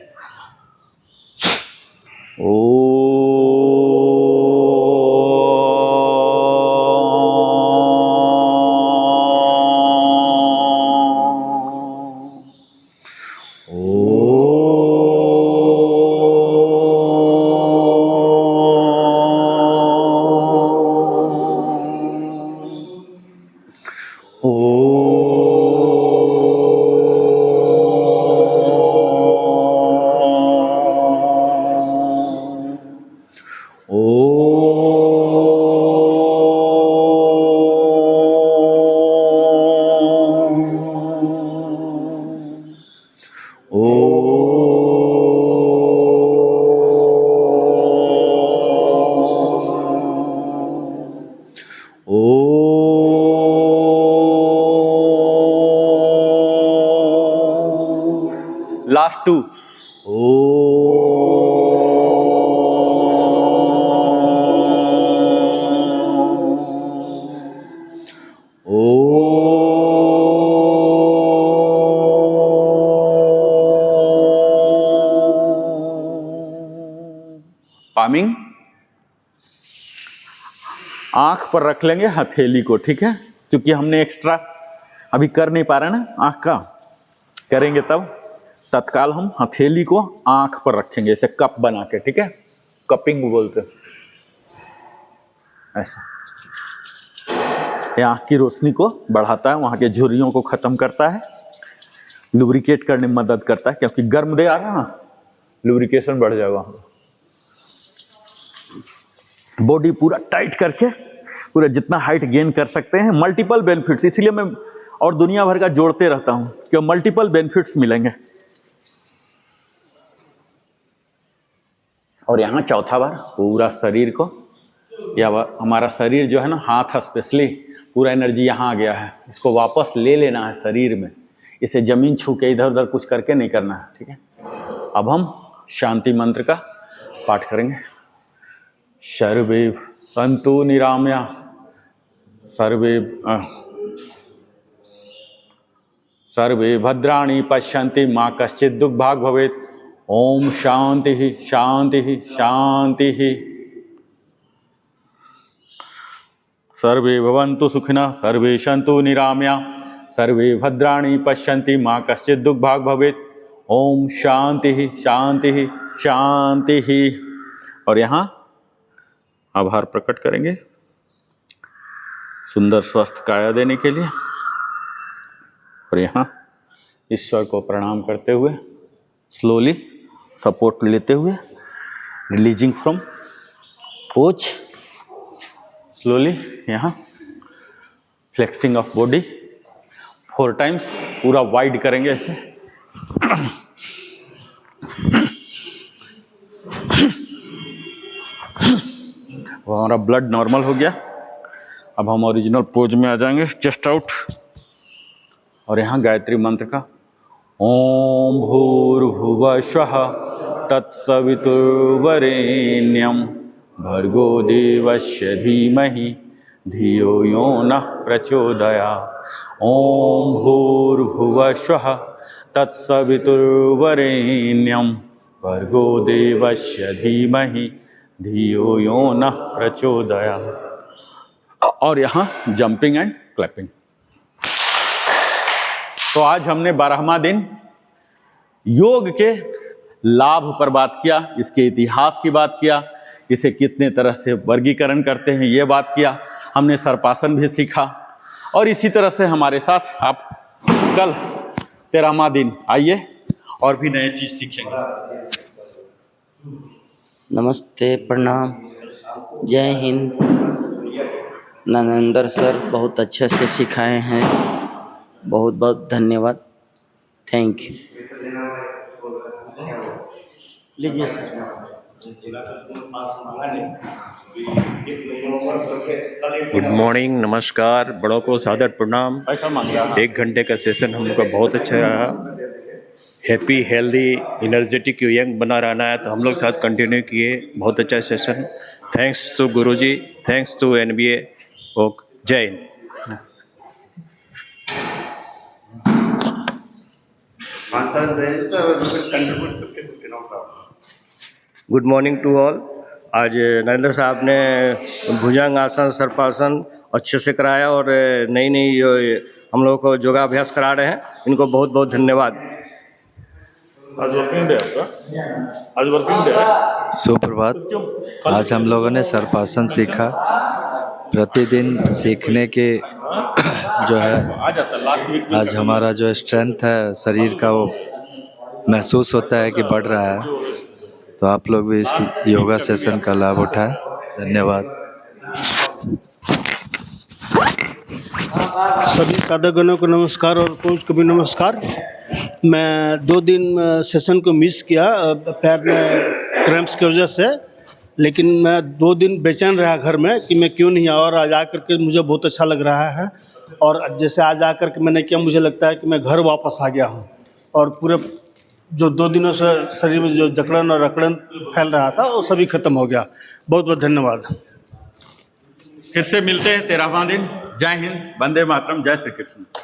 Last 2 palming. आंख पर रख लेंगे हथेली को, ठीक है, क्योंकि हमने एक्स्ट्रा अभी कर नहीं पा रहे ना आंख का, करेंगे तब तत्काल हम हथेली को आंख पर रखेंगे ऐसे कप बना के, ठीक है, कपिंग बोलते ऐसा। ये आंख की रोशनी को बढ़ाता है, वहां के झुर्रियों को खत्म करता है, लुब्रिकेट करने में मदद करता है, क्योंकि गर्म दे आ रहा ना, लुब्रिकेशन बढ़ जाएगा। बॉडी पूरा टाइट करके पूरा जितना हाइट गेन कर सकते हैं, मल्टीपल बेनिफिट्स, इसीलिए मैं और दुनिया भर का जोड़ते रहता हूं कि मल्टीपल बेनिफिट्स मिलेंगे। और यहां चौथा बार पूरा शरीर को, या हमारा शरीर जो है ना, हाथ स्पेशली पूरा एनर्जी यहां आ गया है, इसको वापस ले लेना है शरीर में, इसे जमीन छू के इधर उधर कुछ करके नहीं करना है, ठीक है। अब हम शांति मंत्र का पाठ करेंगे। सर्वे सन्तु निरामया सर्वे भद्राणि पश्यन्ति मा कश्चित् दुःखभाग् भवेत्। ओम शांति शांति शांति। सर्वे भवन्तु सुखिनः सर्वे सन्तु निरामया सर्वे भद्राणि पश्यन्ति मा कश्चित् दुःखभाग् भवेत्। ओम शांति शांति शांति। और यहाँ आभार प्रकट करेंगे सुंदर स्वस्थ काया देने के लिए। और यहाँ ईश्वर को प्रणाम करते हुए स्लोली सपोर्ट लेते हुए रिलीजिंग फ्रॉम पोज, स्लोली यहाँ फ्लेक्सिंग ऑफ बॉडी 4 टाइम्स, पूरा वाइड करेंगे ऐसे। वो हमारा ब्लड नॉर्मल हो गया। अब हम ओरिजिनल पोज में आ जाएंगे, चेस्ट आउट। और यहाँ गायत्री मंत्र का ओम भूर्भुवः स्वः तत्सवितुर्वरेण्यं भर्गो देवस्य धीमहि धियो यो नः प्रचोदयात्। ओम भूर्भुवः स्वः तत्सवितुर्वरेण्यं भर्गो देवस्य धीमहि धियो यो नः प्रचोदयात्। और यहाँ जंपिंग एंड क्लैपिंग। तो आज हमने 12वां दिन योग के लाभ पर बात किया, इसके इतिहास की बात किया, इसे कितने तरह से वर्गीकरण करते हैं ये बात किया, हमने सर्पासन भी सीखा। और इसी तरह से हमारे साथ आप कल 13वां दिन आइए और भी नए चीज सीखेंगे। नमस्ते, प्रणाम, जय हिंद। नरेंद्र सर बहुत अच्छे से सिखाए हैं, बहुत बहुत धन्यवाद, थैंक यू। लीजिए सर। गुड मॉर्निंग, नमस्कार, बड़ों को सादर प्रणाम। ऐसा मांग रहा 1 घंटे का सेशन हम लोग का बहुत अच्छा रहा। हैप्पी, हेल्दी, एनर्जेटिक, यंग बना रहना है तो हम लोग साथ कंटिन्यू किए। बहुत अच्छा session. Thanks to Guruji, thanks to NBA। Okay, जय हिंद। Good morning to all. आज नरेंद्र साहब ने भुजंग आसन, सर्पासन अच्छे से कराया और नई नई हम लोगों को योगाभ्यास करा रहे हैं। इनको बहुत बहुत धन्यवाद। आज वर्किंग डे आपका? आज वर्किंग डे है? सुप्रभात। आज हम लोगों ने सर्पासन सीखा। प्रतिदिन सीखने के जो है आज हमारा जो स्ट्रेंथ है शरीर का वो महसूस होता है कि बढ़ रहा है। तो आप लोग भी इस योगा सेशन का लाभ उठाएं। धन्यवाद। सभी साधकगणों को नमस्कार और कोच को भी नमस्कार। मैं 2 दिन सेशन को मिस किया पैर में क्रैम्प्स की वजह से, लेकिन मैं 2 दिन बेचैन रहा घर में कि मैं क्यों नहीं आया। और आज आकर के मुझे बहुत अच्छा लग रहा है। और जैसे आज आकर के मैंने किया, मुझे लगता है कि मैं घर वापस आ गया हूँ और पूरे जो 2 दिनों से शरीर में जो जकड़न और अकड़न फैल रहा था वो सभी खत्म हो गया। बहुत बहुत धन्यवाद। फिर से मिलते हैं 13वां दिन। जय हिंद, वंदे मातरम, जय श्री कृष्ण।